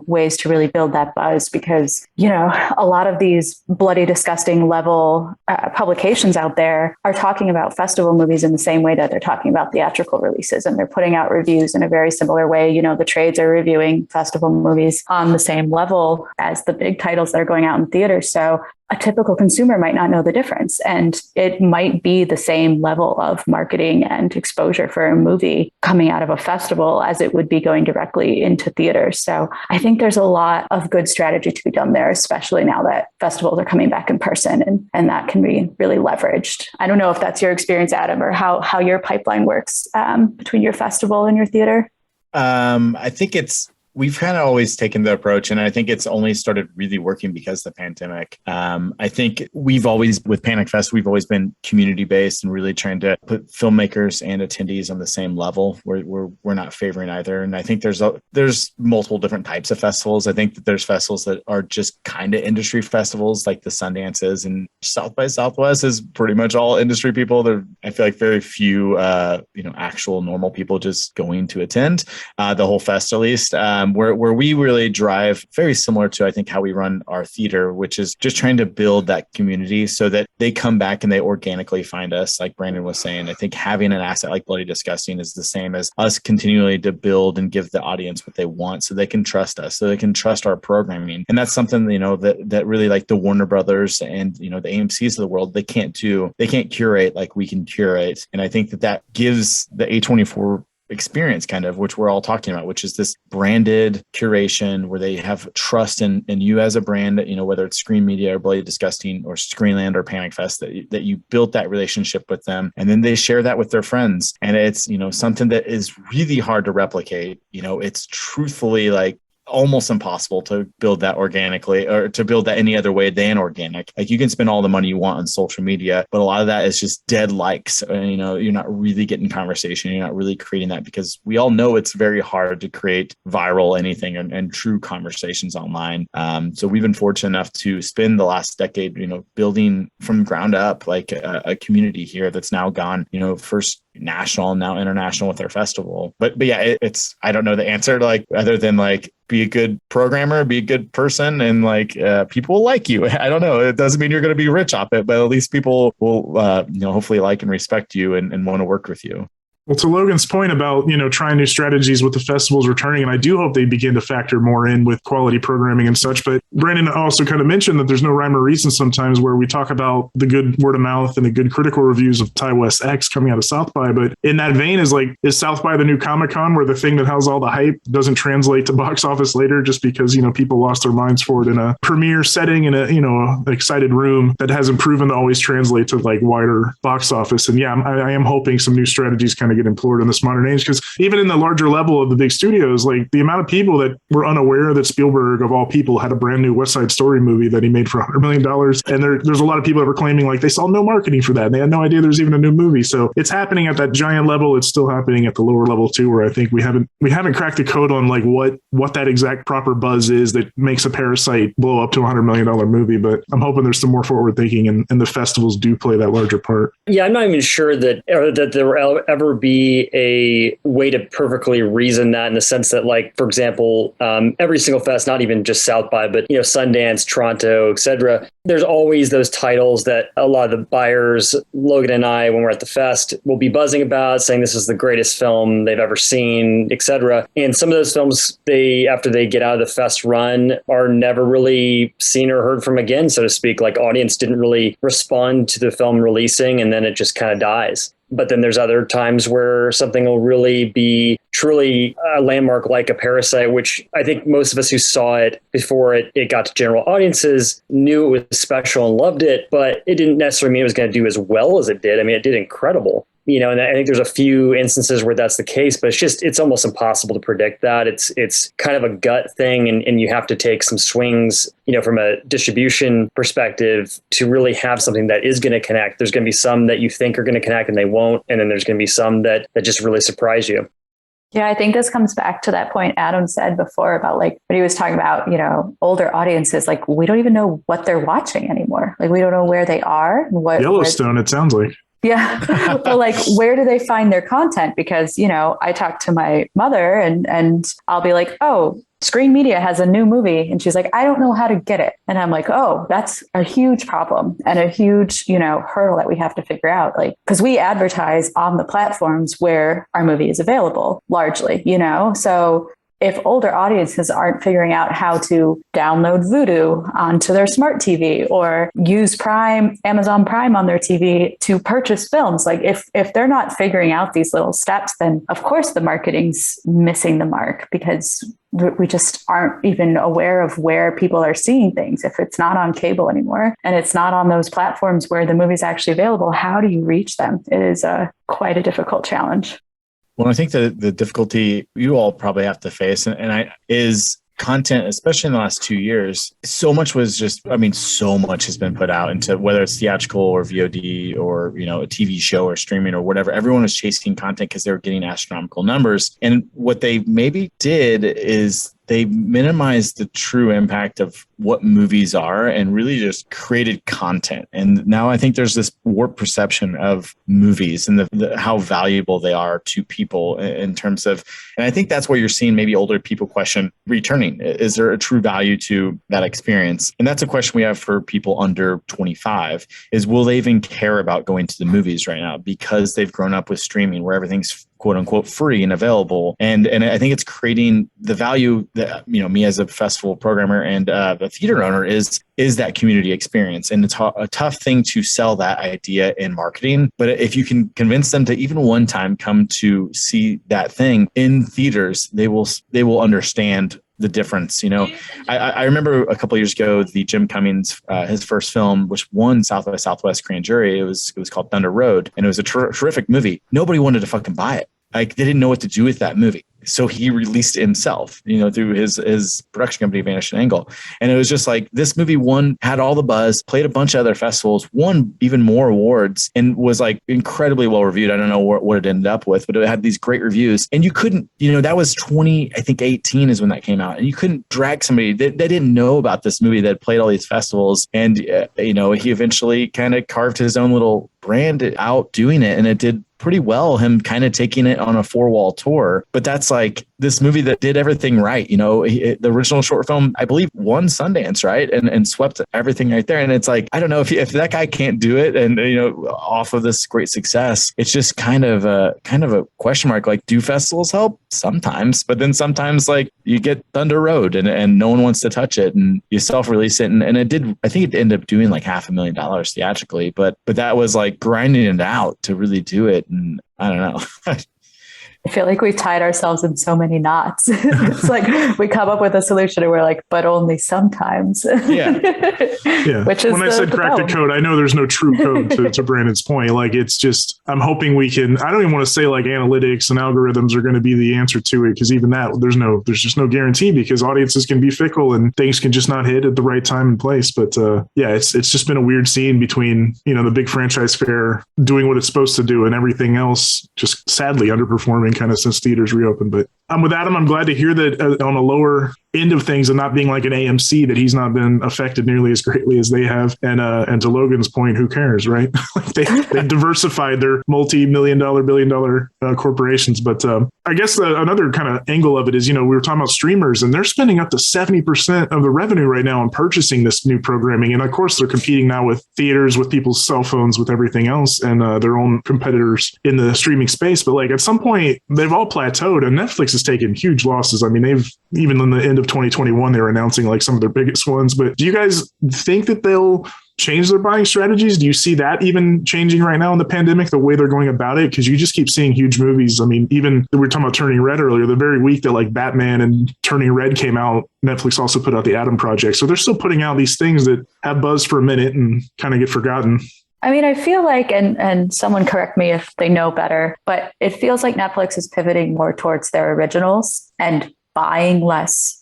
ways to really build that buzz. Because, a lot of these Bloody Disgusting level publications out there are talking about festival movies in the same way that they're talking about theatrical releases, and they're putting out reviews in a very similar way. The trades are reviewing festival movies on the same level as the big titles that are going out in theaters. So a typical consumer might not know the difference, and it might be the same level of marketing and exposure for a movie coming out of a festival as it would be going directly into theaters. So I think there's a lot of good strategy to be done there, especially now that festivals are coming back in person, and that can be really leveraged. I don't know if that's your experience, Adam, or how your pipeline works between your festival and your theater. I think we've kind of always taken the approach, and I think it's only started really working because of the pandemic. I think with Panic Fest, we've always been community-based and really trying to put filmmakers and attendees on the same level. We're not favoring either. And I think there's multiple different types of festivals. I think that there's festivals that are just kind of industry festivals, like the Sundances, and South by Southwest is pretty much all industry people. I feel like very few, actual normal people just going to attend the whole fest, at least. Where we really drive very similar to, I think, how we run our theater, which is just trying to build that community so that they come back and they organically find us. Like Brandon was saying, I think having an asset like Bloody Disgusting is the same as us continually to build and give the audience what they want so they can trust us, so they can trust our programming. And that's something, that really, like the Warner Brothers and, the AMCs of the world, they can't curate like we can curate. And I think that gives the A24 experience, kind of, which we're all talking about, which is this branded curation where they have trust in you as a brand, whether it's Screen Media or Bloody Disgusting or Screenland or Panic Fest, that you built that relationship with them, and then they share that with their friends. And it's, something that is really hard to replicate. It's truthfully like almost impossible to build that organically, or to build that any other way than organic. Like, you can spend all the money you want on social media, but a lot of that is just dead likes. You're not really getting conversation. You're not really creating that, because we all know it's very hard to create viral anything and true conversations online. So we've been fortunate enough to spend the last decade, building from ground up, like a community here that's now gone, first national, now international with our festival. But yeah, it's, I don't know the answer, like, other than like, be a good programmer, be a good person, and like people will like you. I don't know. It doesn't mean you're going to be rich off it, but at least people will, hopefully like and respect you and want to work with you. Well, to Logan's point about, trying new strategies with the festivals returning, and I do hope they begin to factor more in with quality programming and such. But Brandon also kind of mentioned that there's no rhyme or reason sometimes where we talk about the good word of mouth and the good critical reviews of Ty West X coming out of South by. But in that vein is South by the new Comic-Con, where the thing that has all the hype doesn't translate to box office later just because, people lost their minds for it in a premiere setting in a excited room that hasn't proven to always translate to wider box office. And yeah, I am hoping some new strategies kind of get employed in this modern age, because even in the larger level of the big studios, the amount of people that were unaware that Spielberg of all people had a brand new West Side Story movie that he made for $100 million. And there's a lot of people that were claiming they saw no marketing for that. And they had no idea there's even a new movie. So it's happening at that giant level. It's still happening at the lower level too, where I think we haven't cracked the code on what that exact proper buzz is that makes a Parasite blow up to $100 million movie. But I'm hoping there's some more forward thinking and the festivals do play that larger part. Yeah, I'm not even sure that there will ever be a way to perfectly reason that, in the sense that, for example, every single fest, not even just South by, but Sundance, Toronto, etc. There's always those titles that a lot of the buyers, Logan and I, when we're at the fest, will be buzzing about, saying this is the greatest film they've ever seen, etc. And some of those films, after they get out of the fest run, are never really seen or heard from again, so to speak. Audience didn't really respond to the film releasing, and then it just kind of dies. But then there's other times where something will really be truly a landmark, like a Parasite, which I think most of us who saw it before it got to general audiences knew it was special and loved it, but it didn't necessarily mean it was going to do as well as it did. I mean, it did incredible. And I think there's a few instances where that's the case, but it's almost impossible to predict that. It's kind of a gut thing, and you have to take some swings, from a distribution perspective to really have something that is going to connect. There's going to be some that you think are going to connect and they won't. And then there's going to be some that just really surprise you. Yeah, I think this comes back to that point Adam said before about when he was talking about, older audiences, we don't even know what they're watching anymore. We don't know where they are. Yellowstone, it sounds like. Yeah. Well, where do they find their content? Because, I talk to my mother and I'll be like, oh, Screen Media has a new movie. And she's like, I don't know how to get it. And I'm like, oh, that's a huge problem and a huge, hurdle that we have to figure out. Because we advertise on the platforms where our movie is available largely, so if older audiences aren't figuring out how to download Vudu onto their smart TV or use Amazon Prime on their TV to purchase films, if they're not figuring out these little steps, then of course the marketing's missing the mark, because we just aren't even aware of where people are seeing things. If it's not on cable anymore and it's not on those platforms where the movie's actually available, how do you reach them? It is quite a difficult challenge. Well, I think the difficulty you all probably have to face is content, especially in the last 2 years. So much has been put out into, whether it's theatrical or VOD or, a TV show or streaming or whatever. Everyone was chasing content because they were getting astronomical numbers. And what they maybe did is they minimized the true impact of what movies are and really just created content. And now I think there's this warped perception of movies and how valuable they are to people in terms of, and I think that's what you're seeing maybe older people question returning. Is there a true value to that experience? And that's a question we have for people under 25 is, will they even care about going to the movies right now because they've grown up with streaming where everything's quote unquote free and available. And I think it's creating the value that, me as a festival programmer and a theater owner is that community experience. And it's a tough thing to sell that idea in marketing. But if you can convince them to even one time come to see that thing in theaters, they will understand the difference. I remember a couple of years ago, the Jim Cummings, his first film, which won South by Southwest Grand Jury. It was called Thunder Road, and it was a terrific movie. Nobody wanted to fucking buy it. They didn't know what to do with that movie. So he released it himself, through his production company, Vanishing Angle. And it was just this movie had all the buzz, played a bunch of other festivals, won even more awards, and was incredibly well reviewed. I don't know what it ended up with, but it had these great reviews. And you couldn't, that was 2018 is when that came out. And you couldn't drag somebody that didn't know about this movie that played all these festivals. And, he eventually kind of carved his own little brand out doing it. And it did pretty well, him kind of taking it on a 4-wall tour. But that's this movie that did everything right. The original short film, I believe, won Sundance, right? And swept everything right there. And it's like, I don't know if that guy can't do it. And, off of this great success, it's just kind of a question mark. Like, do festivals help? Sometimes, but then sometimes like you get Thunder Road and no one wants to touch it and you self-release it. And it did, I think it ended up doing like $500,000 theatrically, but that was like grinding it out to really do it. And I don't know. I feel like we've tied ourselves in so many knots. It's like we come up with a solution and we're like, but only sometimes. Yeah. Which is when I said crack the code, I know there's no true code to Brandon's point. Like, it's just, I'm hoping we can, I don't even want to say like analytics and algorithms are going to be the answer to it. Cause even that there's just no guarantee because audiences can be fickle and things can just not hit at the right time and place. But it's just been a weird scene between, the big franchise fair doing what it's supposed to do and everything else just sadly underperforming kind of since theaters reopened. But I'm with Adam. I'm glad to hear that on a lower end of things and not being like an AMC, that he's not been affected nearly as greatly as they have. And to Logan's point, who cares, right? Like they diversified their multi-million-dollar, billion-dollar corporations. But I guess another kind of angle of it is, we were talking about streamers, and they're spending up to 70% of the revenue right now on purchasing this new programming. And of course, they're competing now with theaters, with people's cell phones, with everything else, and their own competitors in the streaming space. But like at some point, they've all plateaued, and Netflix has taken huge losses. I mean, they've even in the end of 2021, they were announcing like some of their biggest ones. But do you guys think that they'll change their buying strategies? Do you see that even changing right now in the pandemic, the way they're going about it? Because you just keep seeing huge movies. I mean, even we were talking about Turning Red earlier, the very week that like Batman and Turning Red came out, Netflix also put out the Atom Project. So they're still putting out these things that have buzz for a minute and kind of get forgotten. I mean, I feel like, and someone correct me if they know better, but it feels like Netflix is pivoting more towards their originals and buying less,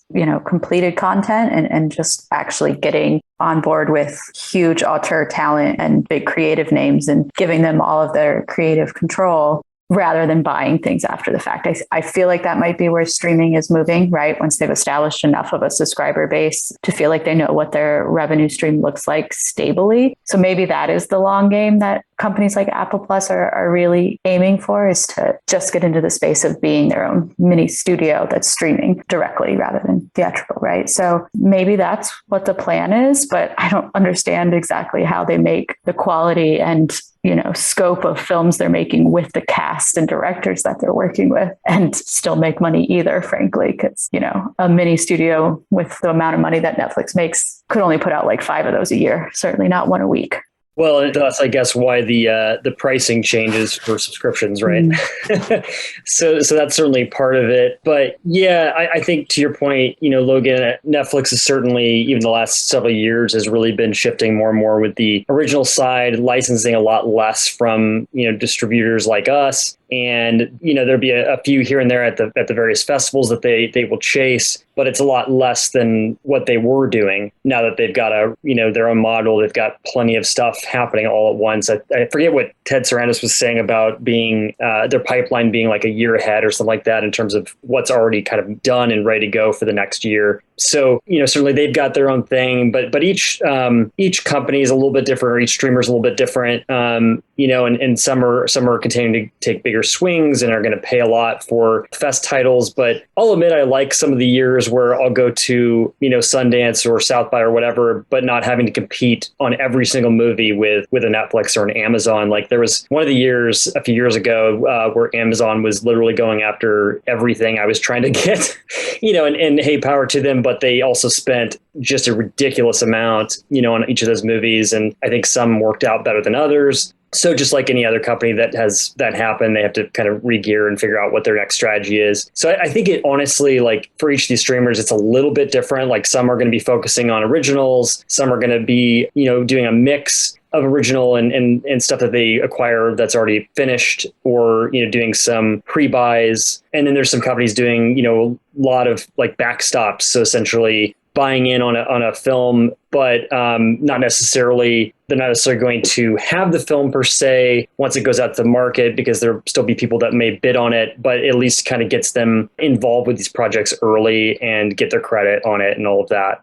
completed content and just actually getting on board with huge auteur talent and big creative names and giving them all of their creative control rather than buying things after the fact. I feel like that might be where streaming is moving, right? Once they've established enough of a subscriber base to feel like they know what their revenue stream looks like stably. So maybe that is the long game that companies like Apple Plus are really aiming for, is to just get into the space of being their own mini studio that's streaming directly rather than theatrical, right? So maybe that's what the plan is, but I don't understand exactly how they make the quality and scope of films they're making with the cast and directors that they're working with and still make money either, frankly, because, a mini studio with the amount of money that Netflix makes could only put out like 5 of those a year, certainly not 1 a week. Well, that's, I guess, why the pricing changes for subscriptions, right? So that's certainly part of it. But yeah, I think to your point, Logan, Netflix is certainly, even the last several years, has really been shifting more and more with the original side, licensing a lot less from, distributors like us. And, there'll be a few here and there at the various festivals that they will chase, but it's a lot less than what they were doing now that they've got their own model. They've got plenty of stuff happening all at once. I forget what Ted Sarandos was saying about being their pipeline being like a year ahead or something like that in terms of what's already kind of done and ready to go for the next year. So, certainly they've got their own thing, but each company is a little bit different, or each streamer is a little bit different. And some are continuing to take bigger swings and are going to pay a lot for fest titles. But I'll admit, I like some of the years where I'll go to, Sundance or South by or whatever, but not having to compete on every single movie with a Netflix or an Amazon. Like there was one of the years a few years ago where Amazon was literally going after everything I was trying to get, and hey, power to them. But they also spent just a ridiculous amount, on each of those movies. And I think some worked out better than others. So just like any other company that has that happen, they have to kind of re-gear and figure out what their next strategy is. So I think it honestly, like for each of these streamers, it's a little bit different. Like some are going to be focusing on originals. Some are going to be, doing a mix of original and stuff that they acquire that's already finished, or, doing some pre-buys. And then there's some companies doing, a lot of like backstops. So essentially buying in on a film, but they're not necessarily going to have the film per se once it goes out to the market, because there'll still be people that may bid on it, but at least kind of gets them involved with these projects early and get their credit on it and all of that.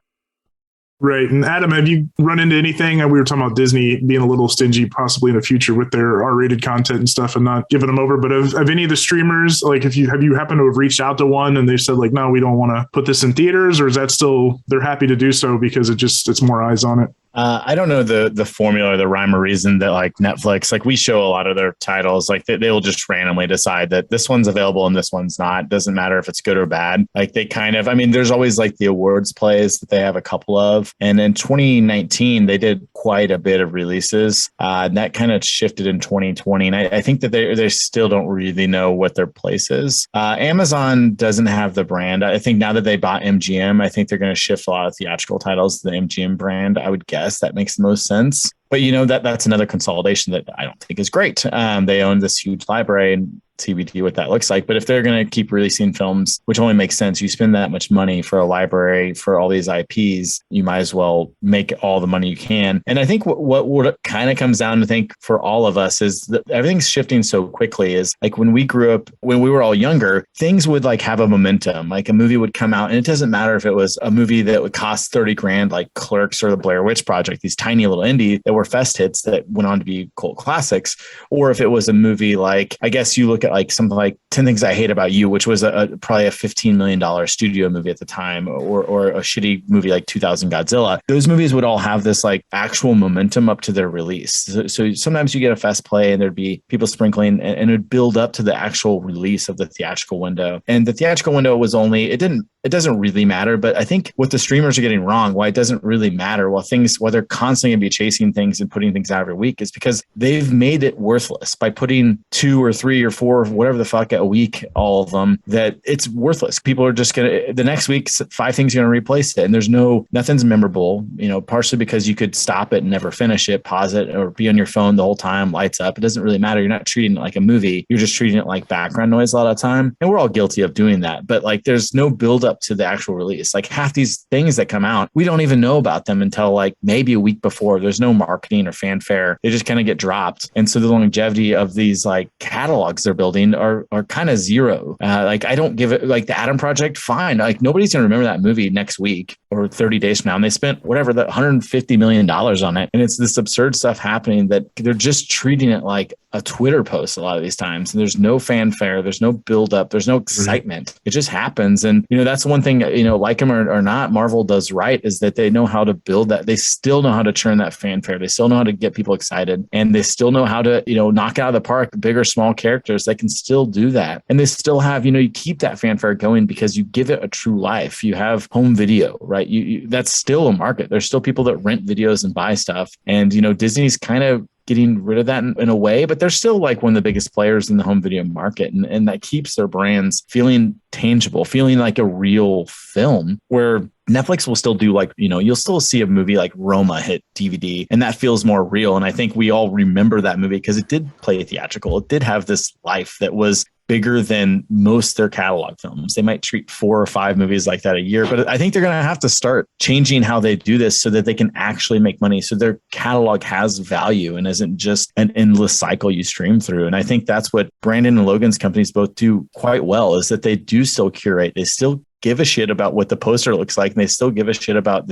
Right. And Adam, have you run into anything? We were talking about Disney being a little stingy possibly in the future with their R-rated content and stuff and not giving them over. But have any of the streamers, like have you happened to have reached out to one and they said like, no, we don't want to put this in theaters, or is that still they're happy to do so because it's more eyes on it? I don't know the formula or the rhyme or reason that like Netflix, like we show a lot of their titles, like they will just randomly decide that this one's available and this one's not. Doesn't matter if it's good or bad. Like they kind of, I mean, there's always like the awards plays that they have a couple of. And in 2019, they did quite a bit of releases. And that kind of shifted in 2020. And I think that they still don't really know what their place is. Amazon doesn't have the brand. I think now that they bought MGM, I think they're going to shift a lot of theatrical titles to the MGM brand, I would guess. That makes the most sense. But, you know, that's another consolidation that I don't think is great. They own this huge library and TBD what that looks like. But if they're going to keep releasing films, which only makes sense, you spend that much money for a library for all these IPs, you might as well make all the money you can. And I think what kind of comes down to think for all of us is that everything's shifting so quickly. Is like when we grew up, when we were all younger, things would like have a momentum. Like a movie would come out, and it doesn't matter if it was a movie that would cost 30 grand, like Clerks or The Blair Witch Project, these tiny little indie that were fest hits that went on to be cult classics, or if it was a movie like, I guess you look at like something like 10 Things I Hate About You, which was probably a $15 million studio movie at the time, or a shitty movie like 2000 Godzilla. Those movies would all have this like actual momentum up to their release. So sometimes you get a fest play and there'd be people sprinkling, and it would build up to the actual release of the theatrical window. And the theatrical window was only, it doesn't really matter. But I think what the streamers are getting wrong, why it doesn't really matter, why they're constantly going to be chasing things and putting things out every week, is because they've made it worthless by putting 2 or 3 or 4 or whatever the fuck a week, all of them, that it's worthless. People are just going to, the next week, 5 things are going to replace it. And nothing's memorable, you know, partially because you could stop it and never finish it, pause it, or be on your phone the whole time, lights up. It doesn't really matter. You're not treating it like a movie. You're just treating it like background noise a lot of the time. And we're all guilty of doing that. But like, there's no build up to the actual release. Like half these things that come out, we don't even know about them until like maybe a week before. There's no marketing or fanfare. They just kind of get dropped. And so the longevity of these like catalogs they're building are kind of zero. Like I don't give it, like the Adam Project, fine. Like nobody's going to remember that movie next week or 30 days from now. And they spent whatever, the $150 million on it. And it's this absurd stuff happening that they're just treating it like a Twitter post a lot of these times. And there's no fanfare. There's no build up. There's no excitement. It just happens. And, you know, that's one thing, you know, like them or not, Marvel does right, is that they know how to build that. They still know how to churn that fanfare. They still know how to get people excited. And they still know how to, you know, knock out of the park big or small characters. They can still do that. And they still have, you know, you keep that fanfare going because you give it a true life. You have home video, right? That's still a market. There's still people that rent videos and buy stuff. And, you know, Disney's kind of getting rid of that in a way, but they're still like one of the biggest players in the home video market. And that keeps their brands feeling tangible, feeling like a real film, where Netflix will still do, like, you know, you'll still see a movie like Roma hit DVD, and that feels more real. And I think we all remember that movie because it did play theatrical. It did have this life that was bigger than most their catalog films. They might treat 4 or 5 movies like that a year, but I think they're going to have to start changing how they do this so that they can actually make money, so their catalog has value and isn't just an endless cycle you stream through. And I think that's what Brandon and Logan's companies both do quite well, is that they do still curate. They still give a shit about what the poster looks like, and they still give a shit about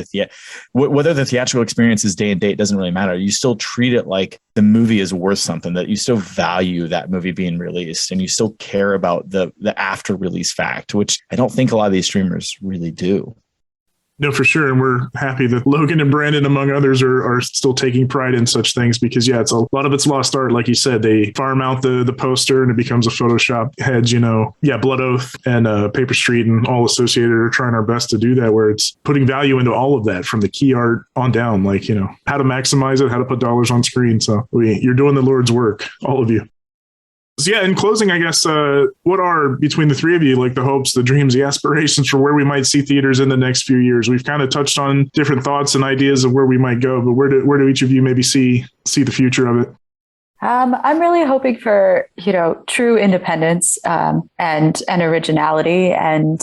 whether the theatrical experience is day and date doesn't really matter. You still treat it like the movie is worth something, that you still value that movie being released, and you still care about the after release fact, which I don't think a lot of these streamers really do. No, for sure. And we're happy that Logan and Brandon, among others, are still taking pride in such things, because, yeah, it's a lot of it's lost art. Like you said, they farm out the poster and it becomes a Photoshop hedge, you know. Yeah, Blood Oath and Paper Street and all associated are trying our best to do that, where it's putting value into all of that from the key art on down, like, you know, how to maximize it, how to put dollars on screen. So you're doing the Lord's work, all of you. So yeah, in closing, I guess, what are, between the three of you, like the hopes, the dreams, the aspirations for where we might see theaters in the next few years? We've kind of touched on different thoughts and ideas of where we might go, but where do each of you maybe see the future of it? I'm really hoping for, you know, true independence and originality and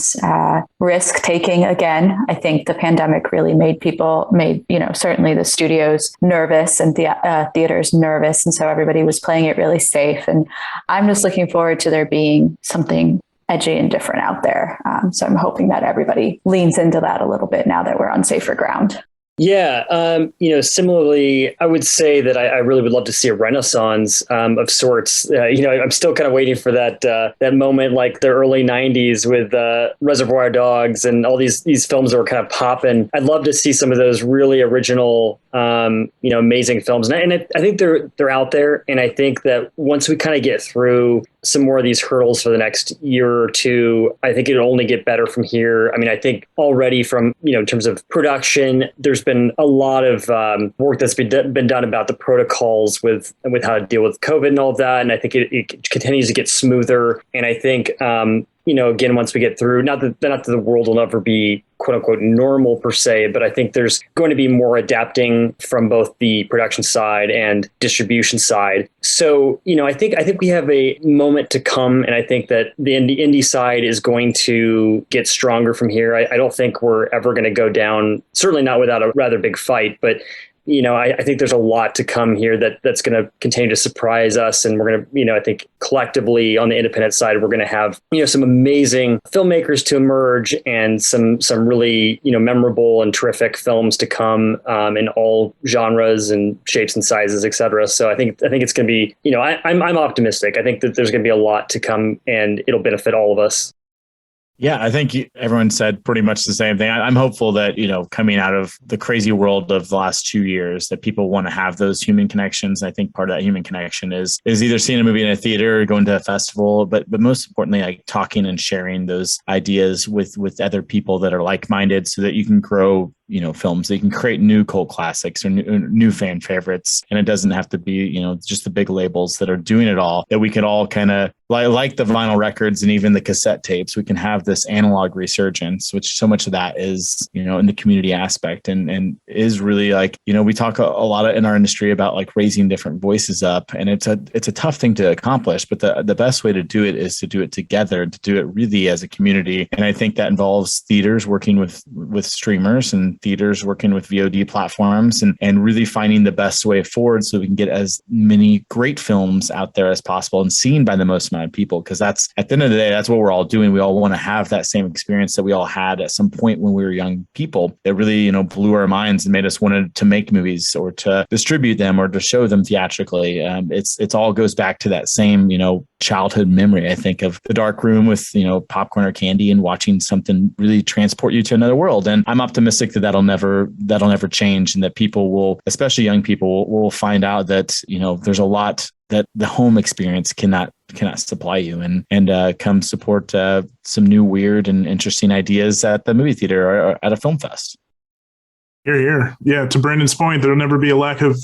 risk taking. Again, I think the pandemic really made, you know, certainly the studios nervous and the theaters nervous. And so everybody was playing it really safe. And I'm just looking forward to there being something edgy and different out there. So I'm hoping that everybody leans into that a little bit now that we're on safer ground. Yeah, similarly, I would say that I really would love to see a renaissance of sorts. I'm still kind of waiting for that moment, like the early '90s with Reservoir Dogs and all these films that were kind of popping. I'd love to see some of those really original, amazing films, and I think they're out there. And I think that once we kind of get through some more of these hurdles for the next year or two, I think it'll only get better from here. I mean, I think already from, in terms of production, there's been a lot of work that's been done about the protocols with how to deal with COVID and all of that. And I think it continues to get smoother. And I think, again, once we get through, not that the world will never be quote unquote normal per se, but I think there's going to be more adapting from both the production side and distribution side. So, I think we have a moment to come, and I think that the indie side is going to get stronger from here. I don't think we're ever going to go down, certainly not without a rather big fight, but I think there's a lot to come here that's going to continue to surprise us. And we're going to, I think collectively on the independent side, we're going to have, some amazing filmmakers to emerge and some really, memorable and terrific films to come in all genres and shapes and sizes, et cetera. So I think it's going to be, I'm optimistic. I think that there's going to be a lot to come and it'll benefit all of us. Yeah, I think everyone said pretty much the same thing. I'm hopeful that, coming out of the crazy world of the last 2 years, that people want to have those human connections. I think part of that human connection is either seeing a movie in a theater or going to a festival, but most importantly, like talking and sharing those ideas with other people that are like-minded so that you can grow films, that you can create new cult classics or new fan favorites. And it doesn't have to be, just the big labels that are doing it all, that we can all kind of like the vinyl records and even the cassette tapes, we can have this analog resurgence, which so much of that is, in the community aspect and is really like, we talk a lot in our industry about like raising different voices up. And it's a tough thing to accomplish, but the best way to do it is to do it together, to do it really as a community. And I think that involves theaters working with streamers and theaters working with VOD platforms and really finding the best way forward so we can get as many great films out there as possible and seen by the most amount of people. Because that's, at the end of the day, that's what we're all doing. We all want to have that same experience that we all had at some point when we were young people that really, blew our minds and made us want to make movies or to distribute them or to show them theatrically. It's all goes back to that same, childhood memory, I think, of the dark room with, popcorn or candy and watching something really transport you to another world. And I'm optimistic that that'll never change, and that people will, especially young people, will find out that, there's a lot that the home experience cannot supply you, and come support some new weird and interesting ideas at the movie theater or at a film fest. Here. Yeah, to Brandon's point, there'll never be a lack of,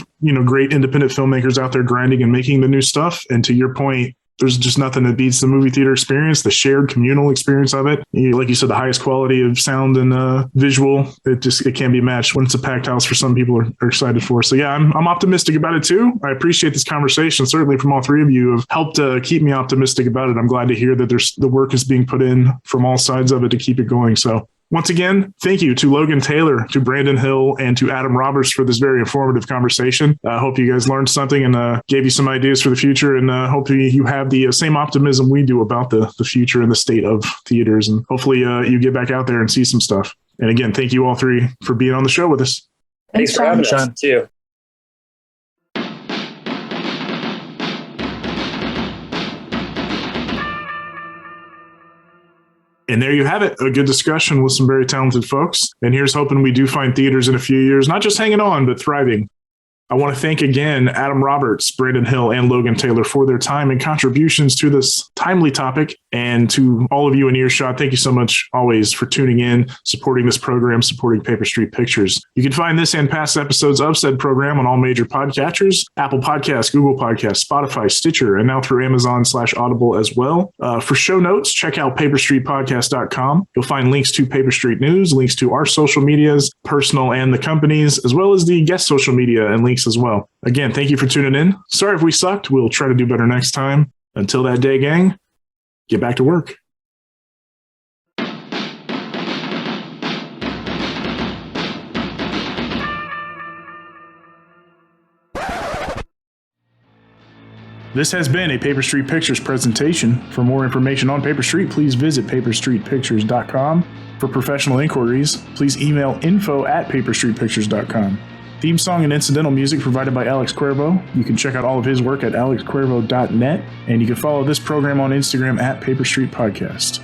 great independent filmmakers out there grinding and making the new stuff. And to your point, there's just nothing that beats the movie theater experience, the shared communal experience of it. Like you said, the highest quality of sound and visual, it can't be matched when it's a packed house for some people are excited for. So yeah, I'm optimistic about it too. I appreciate this conversation, certainly from all three of you, have helped keep me optimistic about it. I'm glad to hear that the work is being put in from all sides of it to keep it going. So once again, thank you to Logan Taylor, to Brandon Hill, and to Adam Roberts for this very informative conversation. I hope you guys learned something and gave you some ideas for the future, and hopefully you have the same optimism we do about the future and the state of theaters, and hopefully you get back out there and see some stuff. And again, thank you all three for being on the show with us. Thanks for having us, too. And there you have it, a good discussion with some very talented folks. And here's hoping we do find theaters in a few years, not just hanging on, but thriving. I want to thank again Adam Roberts, Brandon Hill, and Logan Taylor for their time and contributions to this timely topic. And to all of you in earshot, thank you so much always for tuning in, supporting this program, supporting Paper Street Pictures. You can find this and past episodes of said program on all major podcatchers, Apple Podcasts, Google Podcasts, Spotify, Stitcher, and now through Amazon/Audible as well. For show notes, check out paperstreetpodcast.com. You'll find links to Paper Street News, links to our social medias, personal and the company's, as well as the guest social media and links as well. Again, thank you for tuning in. Sorry if we sucked. We'll try to do better next time. Until that day, gang, get back to work. This has been a Paper Street Pictures presentation. For more information on Paper Street, please visit paperstreetpictures.com. For professional inquiries, please email info@paperstreetpictures.com. Theme song and incidental music provided by Alex Cuervo. You can check out all of his work at alexcuervo.net, and you can follow this program on Instagram at Paper Street Podcast.